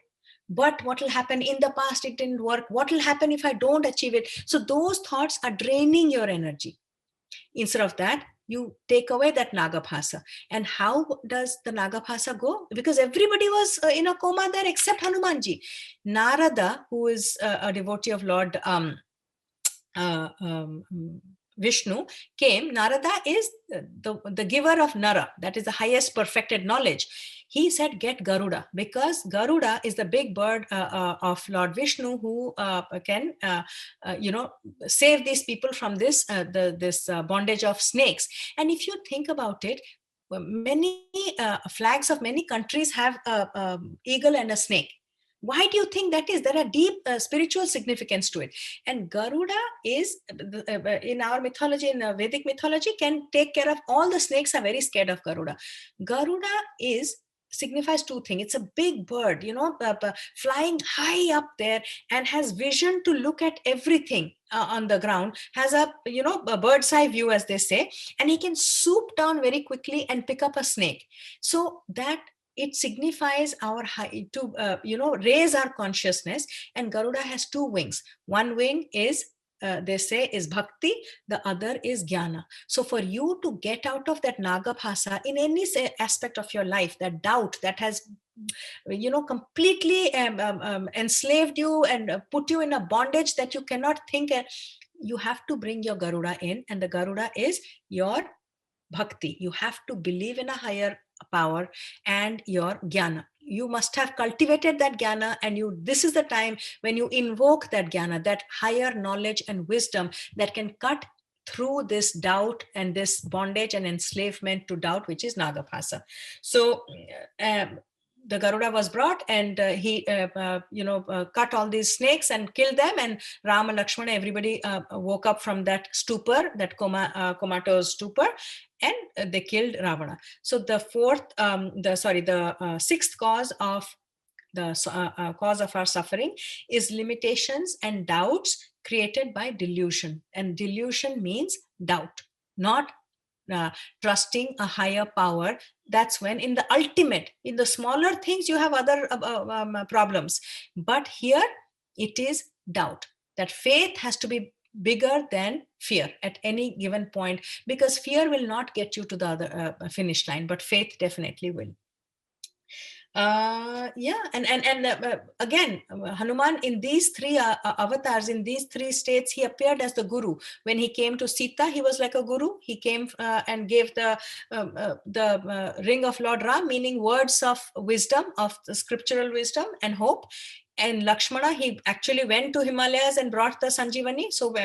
But what will happen? In the past, it didn't work. What will happen if I don't achieve it? So those thoughts are draining your energy. Instead of that, you take away that nagabhasa. And how does the nagabhasa go? Because everybody was in a coma there except Hanumanji. Narada, who is a devotee of Lord Vishnu, came. Narada is the giver of Nara, that is the highest perfected knowledge. He said, get Garuda, because Garuda is the big bird of Lord Vishnu, who can save these people from this bondage of snakes. And if you think about it, many flags of many countries have eagle and a snake. Why do you think that is? There are deep spiritual significance to it. And Garuda is, in our mythology, in Vedic mythology, can take care of all the snakes. Are very scared of Garuda. Garuda signifies two things. It's a big bird, flying high up there, and has vision to look at everything on the ground, has a bird's eye view, as they say, and he can swoop down very quickly and pick up a snake. So that it signifies our raise our consciousness. And Garuda has two wings. One wing is they say is bhakti, the other is jnana. So for you to get out of that nagaphasa in any aspect of your life, that doubt that has completely enslaved you and put you in a bondage that you cannot think, you have to bring your Garuda in, and the Garuda is your bhakti. You have to believe in a higher power and your jnana. You must have cultivated that jnana, and this is the time when you invoke that jnana, that higher knowledge and wisdom that can cut through this doubt and this bondage and enslavement to doubt, which is nagaphasa. So the Garuda was brought, and he cut all these snakes and killed them, and Rama, Lakshmana, everybody woke up from that stupor, that comatose stupor, and they killed Ravana. So the sixth cause of cause of our suffering is limitations and doubts created by delusion. And delusion means doubt, not trusting a higher power. That's when in the ultimate, in the smaller things, you have other problems. But here it is doubt. That faith has to be bigger than fear at any given point, because fear will not get you to the other finish line, but faith definitely will. Again, Hanuman, in these three avatars, in these three states, he appeared as the guru. When he came to Sita, he was like a guru. He came and gave the ring of Lord Ram, meaning words of wisdom, of the scriptural wisdom and hope. And Lakshmana, he actually went to Himalayas and brought the Sanjeevani. So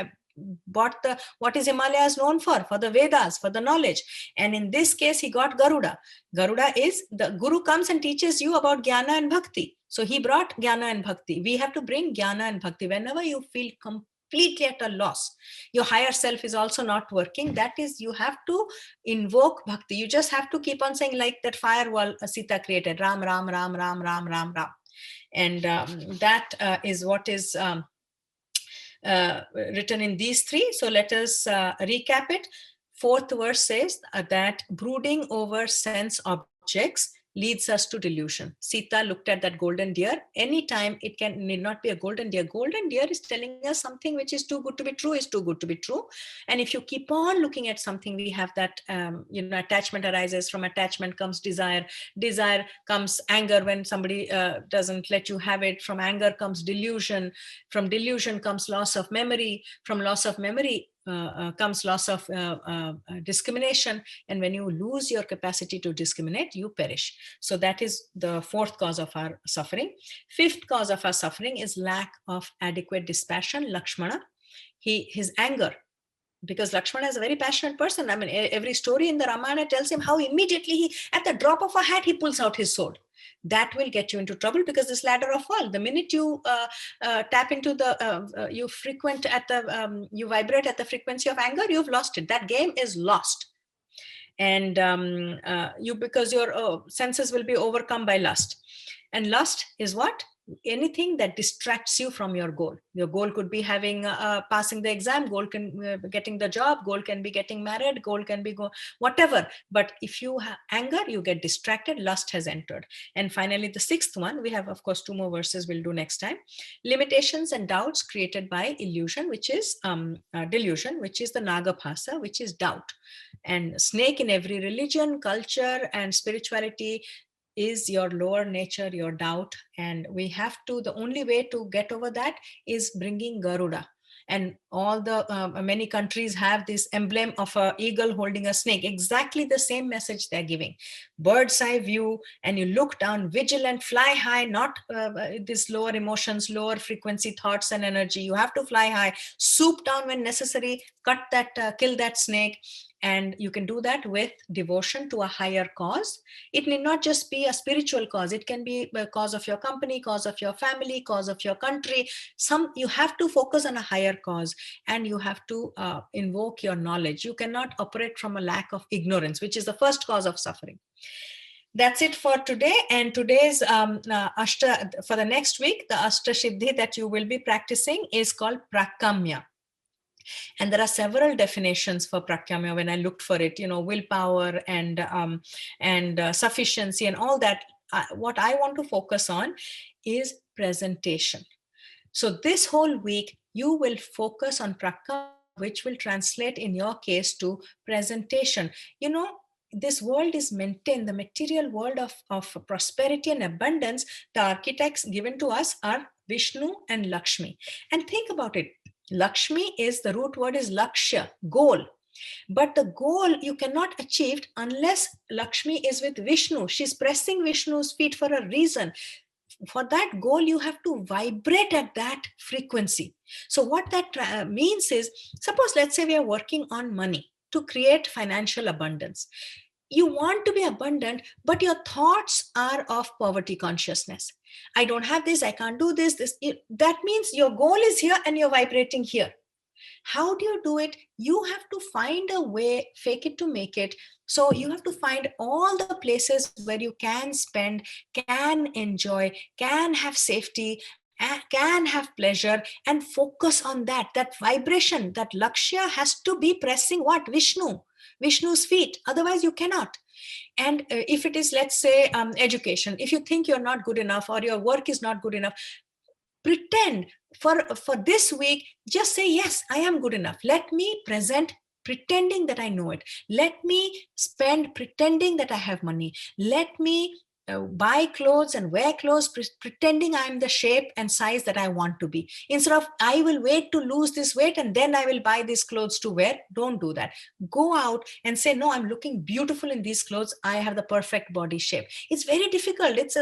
what is Himalayas known for the Vedas, for the knowledge. And in this case, he got Garuda. Garuda is the guru, comes and teaches you about jnana and bhakti. So he brought jnana and bhakti. We have to bring jnana and bhakti whenever you feel completely at a loss. Your higher self is also not working. That is, you have to invoke bhakti. You just have to keep on saying, like that firewall Sita created, Ram, Ram, Ram, Ram, Ram, Ram, Ram. And that is what is written in these three. So let us recap it. Fourth verse says that brooding over sense objects leads us to delusion. Sita looked at that golden deer. Anytime it need not be a golden deer. Golden deer is telling us something which is too good to be true is too good to be true. And if you keep on looking at something, we have that, attachment arises. From attachment comes desire. Desire comes anger when somebody doesn't let you have it. From anger comes delusion. From delusion comes loss of memory. From loss of memory comes loss of discrimination. And when you lose your capacity to discriminate, you perish. So that is the fourth cause of our suffering. Fifth cause of our suffering is lack of adequate dispassion. Lakshmana, his anger, because Lakshmana is a very passionate person. I mean, every story in the Ramayana tells him how immediately he, at the drop of a hat, he pulls out his sword. That will get you into trouble, because this ladder of fall, the minute you tap into the, you vibrate at the frequency of anger, you've lost it. That game is lost. And because your senses will be overcome by lust. And lust is what? Anything that distracts you from your goal. Your goal could be passing the exam, goal can getting the job, goal can be getting married, goal can be whatever. But if you have anger, you get distracted, lust has entered. And finally, the sixth one, we have, of course, 2 more verses we'll do next time. Limitations and doubts created by illusion, which is delusion, which is the nagaphasa, which is doubt. And snake in every religion, culture, and spirituality is your lower nature, your doubt. And we have to, the only way to get over that is bringing Garuda. And all the many countries have this emblem of an eagle holding a snake, exactly the same message they're giving. Bird's eye view, and you look down, vigilant, fly high, not these lower emotions, lower frequency thoughts and energy. You have to fly high, swoop down when necessary, cut that, kill that snake. And you can do that with devotion to a higher cause. It need not just be a spiritual cause. It can be a cause of your company, cause of your family, cause of your country. You have to focus on a higher cause, and you have to invoke your knowledge. You cannot operate from a lack of ignorance, which is the first cause of suffering. That's it for today. And today's for the next week, the Ashta Siddhi that you will be practicing is called Prakamya. And there are several definitions for prakamya when I looked for it, willpower and sufficiency and all that. What I want to focus on is presentation. So this whole week, you will focus on prakam, which will translate in your case to presentation. This world is maintained, the material world of prosperity and abundance. The architects given to us are Vishnu and Lakshmi. And think about it. Lakshmi is, the root word is Lakshya, goal. But the goal you cannot achieve unless Lakshmi is with Vishnu. She's pressing Vishnu's feet for a reason. For that goal, you have to vibrate at that frequency. So what that means is, suppose, let's say we are working on money to create financial abundance. You want to be abundant, but your thoughts are of poverty consciousness. I don't have this, I can't do this. That means your goal is here and you're vibrating here. How do you do it? You have to find a way, fake it to make it. So you have to find all the places where you can spend, can enjoy, can have safety, can have pleasure, and focus on that. That vibration, that lakshya has to be pressing what? Vishnu's feet. Otherwise you cannot. And if it is, let's say, education, if you think you're not good enough or your work is not good enough, pretend for this week, just say, yes, I am good enough. Let me present pretending that I know it. Let me spend pretending that I have money. Let me buy clothes and wear clothes pretending I'm the shape and size that I want to be. Instead of, I will wait to lose this weight and then I will buy these clothes to wear. Don't do that. Go out and say, no, I'm looking beautiful in these clothes. I have the perfect body shape. It's very difficult. It's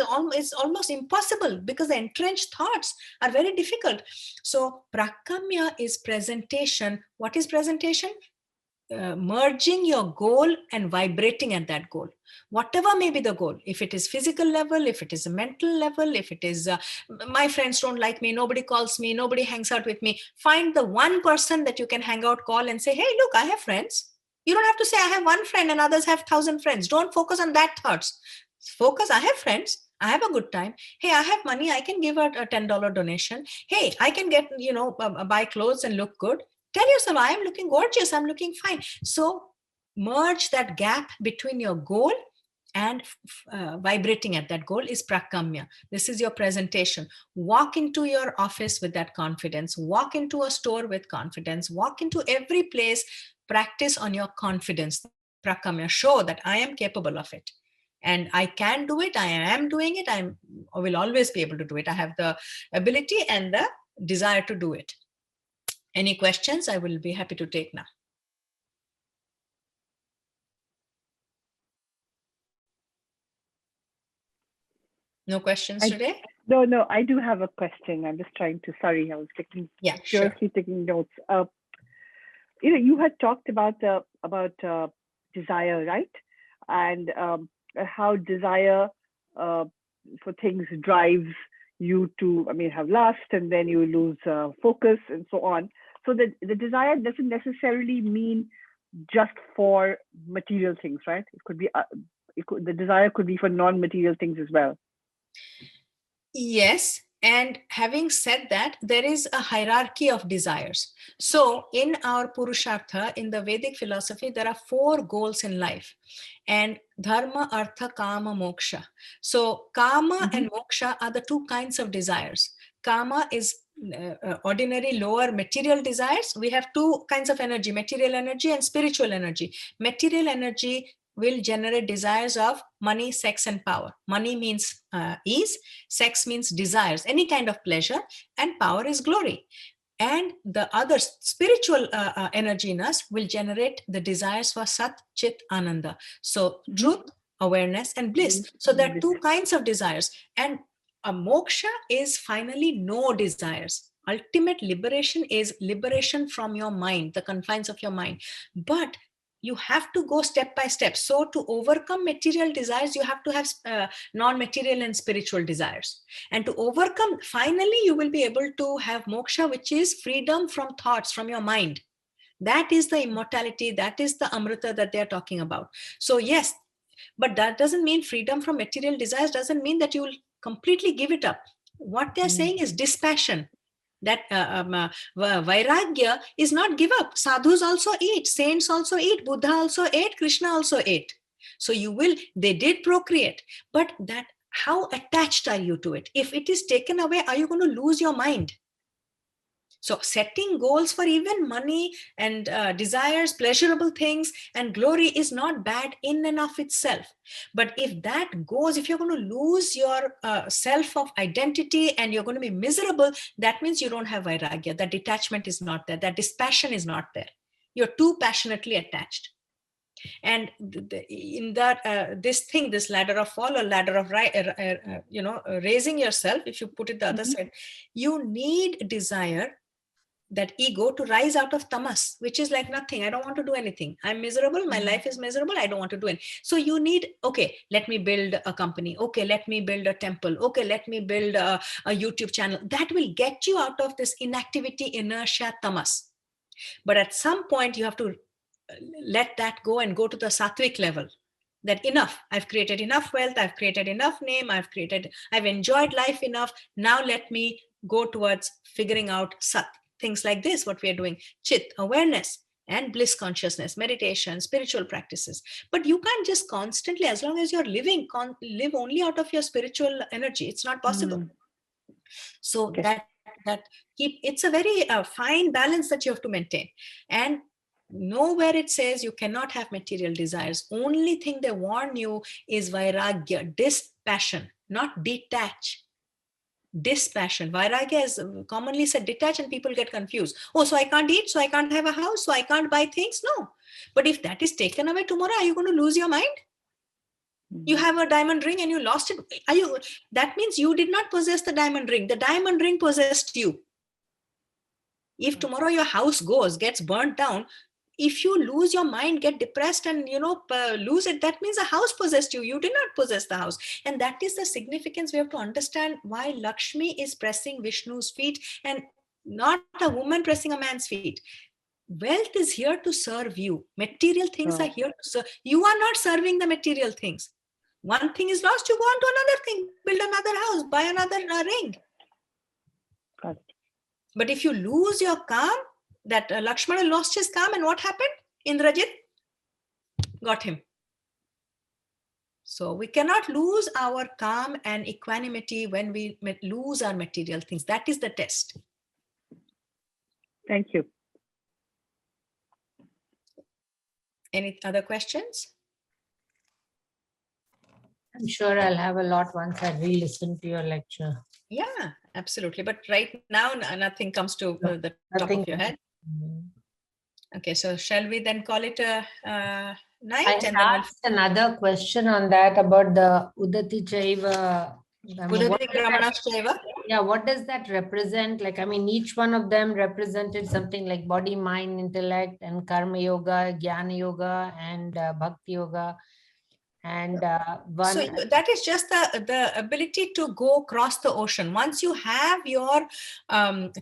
almost impossible because the entrenched thoughts are very difficult. So prakamya is presentation. What is presentation? Merging your goal and vibrating at that goal, whatever may be the goal. If it is physical level, if it is a mental level, if it is my friends don't like me, nobody calls me, nobody hangs out with me, find the one person that you can hang out, call and say, hey, look, I have friends. You don't have to say I have one friend and others have 1,000 friends. Don't focus on that thoughts. Focus, I have friends, I have a good time. Hey, I have money, I can give a $10 donation. Hey, I can get, buy clothes and look good. Tell yourself, I am looking gorgeous, I'm looking fine. So merge that gap between your goal and vibrating at that goal is prakamya. This is your presentation. Walk into your office with that confidence. Walk into a store with confidence. Walk into every place. Practice on your confidence. Prakamya. Show that I am capable of it. And I can do it. I am doing it. I will always be able to do it. I have the ability and the desire to do it. Any questions? I will be happy to take now. No questions today? No, I do have a question. I'm just trying to, sorry, I was taking notes. You had talked about desire, right? And how desire for things drives you to, have lust, and then you lose focus and so on. So the desire doesn't necessarily mean just for material things, right? It could be, the desire could be for non-material things as well. Yes. And having said that, there is a hierarchy of desires. So in our Purushartha, in the Vedic philosophy, there are 4 goals in life. And dharma, artha, kama, moksha. So kama and moksha are the 2 kinds of desires. Kama is ordinary lower material desires. We have 2 kinds of energy, material energy and spiritual energy. Material energy will generate desires of money, sex, and power. Money means ease, sex means desires, any kind of pleasure, and power is glory. And the other spiritual energy in us will generate the desires for Sat, Chit, Ananda. So truth, awareness, and bliss. So there are 2 kinds of desires. And a moksha is finally no desires. Ultimate liberation is liberation from your mind, the confines of your mind. But you have to go step by step. So to overcome material desires, you have to have non-material and spiritual desires. And to overcome, finally, you will be able to have moksha, which is freedom from thoughts, from your mind. That is the immortality. That is the amrita that they're talking about. So yes, but that doesn't mean freedom from material desires doesn't mean that you will completely give it up. What they're saying is dispassion. That vairagya is not give up. Sadhus also eat, saints also eat, Buddha also ate, Krishna also ate. So they did procreate, but that how attached are you to it? If it is taken away, are you going to lose your mind? So setting goals for even money and desires, pleasurable things and glory is not bad in and of itself. But if that goes, if you're going to lose your self of identity and you're going to be miserable, that means you don't have vairagya. That detachment is not there. That dispassion is not there. You're too passionately attached. And in that this ladder of fall or ladder of raising yourself, if you put it the other side, you need desire, that ego, to rise out of tamas, which is like nothing. I don't want to do anything. I'm miserable. My life is miserable. I don't want to do anything. So you need, okay, let me build a company. Okay, let me build a temple. Okay, let me build a YouTube channel. That will get you out of this inactivity, inertia, tamas. But at some point, you have to let that go and go to the sattvic level. That enough. I've created enough wealth. I've created enough name. I've enjoyed life enough. Now let me go towards figuring out sat. Things like this, what we are doing, chit, awareness, and bliss consciousness, meditation, spiritual practices. But you can't just constantly, as long as you're living, live only out of your spiritual energy. It's not possible. So Okay. it's a very fine balance that you have to maintain. And nowhere it says you cannot have material desires. Only thing they warn you is vairagya, dispassion, not detach. Dispassion. Vairagya is commonly said detach, and people get confused. Oh, so I can't eat, so I can't have a house, so I can't buy things. No. But if that is taken away tomorrow, are you going to lose your mind? You have a diamond ring and you lost it. That means you did not possess the diamond ring. The diamond ring possessed you. If tomorrow your house gets burnt down, if you lose your mind, get depressed and lose it, that means the house possessed you. You did not possess the house. And that is the significance. We have to understand why Lakshmi is pressing Vishnu's feet and not a woman pressing a man's feet. Wealth is here to serve you. Material things are here to serve. You are not serving the material things. One thing is lost, you go on to another thing, build another house, buy another ring. Got it. But if you lose your calm, that Lakshmana lost his calm, and what happened? Indrajit got him. So we cannot lose our calm and equanimity when we lose our material things. That is the test. Thank you. Any other questions? I'm sure I'll have a lot once I re-listen to your lecture. Yeah, absolutely. But right now, nothing comes to the top of your head. Okay, so shall we then call it a night? I and asked another question on that about the Udati Chaiva. Yeah, what does that represent? Like, I mean, each one of them represented something like body, mind, intellect, and karma yoga, jnana yoga, and bhakti yoga. And so that is just the ability to go across the ocean. Once you have your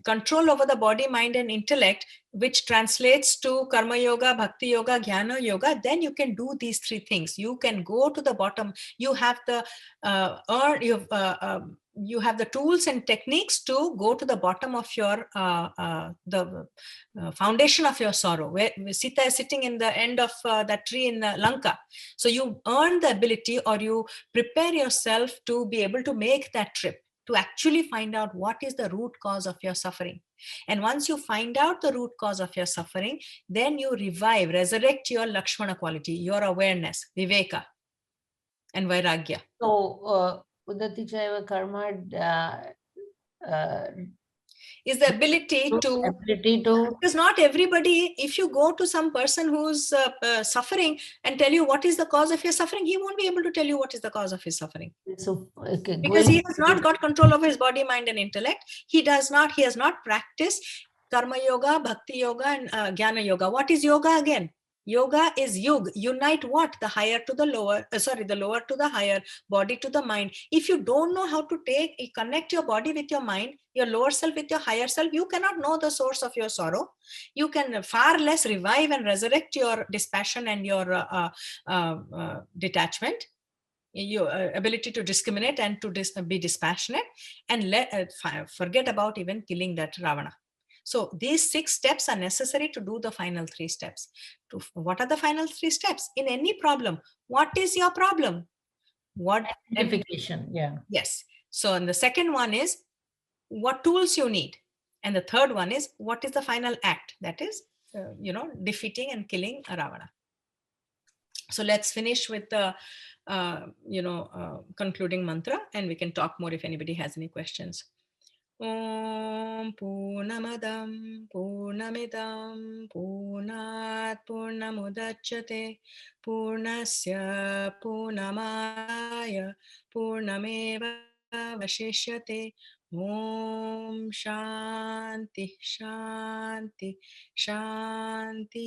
control over the body, mind, and intellect, which translates to karma yoga, bhakti yoga, jnana yoga, then you can do these three things. You can go to the bottom. You have the you have the tools and techniques to go to the bottom of your foundation of your sorrow. Where Sita is sitting in the end of that tree in Lanka. So you earn the ability, or you prepare yourself to be able to make that trip, to actually find out what is the root cause of your suffering. And once you find out the root cause of your suffering, then you resurrect your Lakshmana quality, your awareness, viveka, and vairagya. So Udati Chaiva karma is the ability to, because not everybody, if you go to some person who's suffering and tell you what is the cause of your suffering, he won't be able to tell you what is the cause of his suffering. So, okay, because he has not got control of his body, mind, and intellect. He has not practiced karma yoga, bhakti yoga, and jnana yoga. What is yoga again? Yoga is yug, unite what? The higher to the lower, the lower to the higher, body to the mind. If you don't know how to connect your body with your mind, your lower self with your higher self, you cannot know the source of your sorrow. You can far less revive and resurrect your dispassion and your detachment, your ability to discriminate and to be dispassionate, and forget about even killing that Ravana. So these 6 steps are necessary to do the final 3 steps. What are the final 3 steps? In any problem, what is your problem? What identification? Yeah. Yes. So and the second one is what tools you need. And the third one is, what is the final act? That is, defeating and killing Ravana. So let's finish with the, concluding mantra, and we can talk more if anybody has any questions. Om Purnamadam Purnamidam Purnat Purnamudachyate Purnasya Purnamaya Purnameva Vashishyate. Om Shanti Shanti Shanti.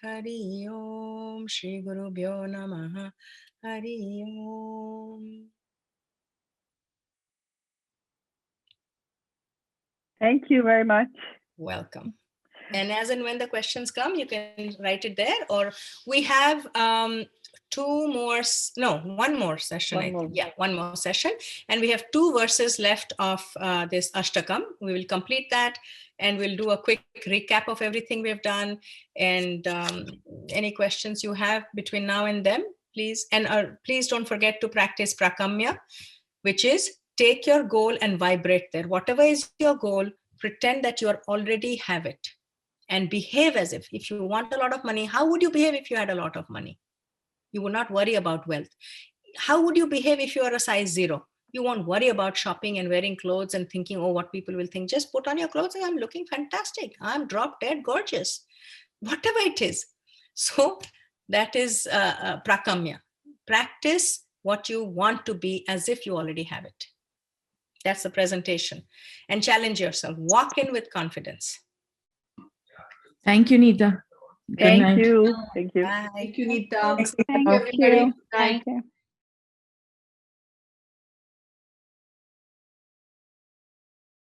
Hari Om. Shri Gurubhyo Namaha. Hari Om. Thank you very much. Welcome. And as and when the questions come, you can write it there, or we have one more session. One more session. And we have 2 verses left of this Ashtakam. We will complete that, and we'll do a quick recap of everything we've done. And any questions you have between now and then, please. And please don't forget to practice Prakamya, which is take your goal and vibrate there. Whatever is your goal, pretend that you already have it, and behave as if you want a lot of money. How would you behave if you had a lot of money? You would not worry about wealth. How would you behave if you are a size 0? You won't worry about shopping and wearing clothes and thinking, oh, what people will think. Just put on your clothes and I'm looking fantastic. I'm drop dead gorgeous. Whatever it is. So that is Prakamya. Practice what you want to be as if you already have it. That's the presentation. And challenge yourself. Walk in with confidence. Thank you, Nita. Thank you. Thank you. Bye. Thank you, Nita. Thank you. Everybody. Good night. Thank you.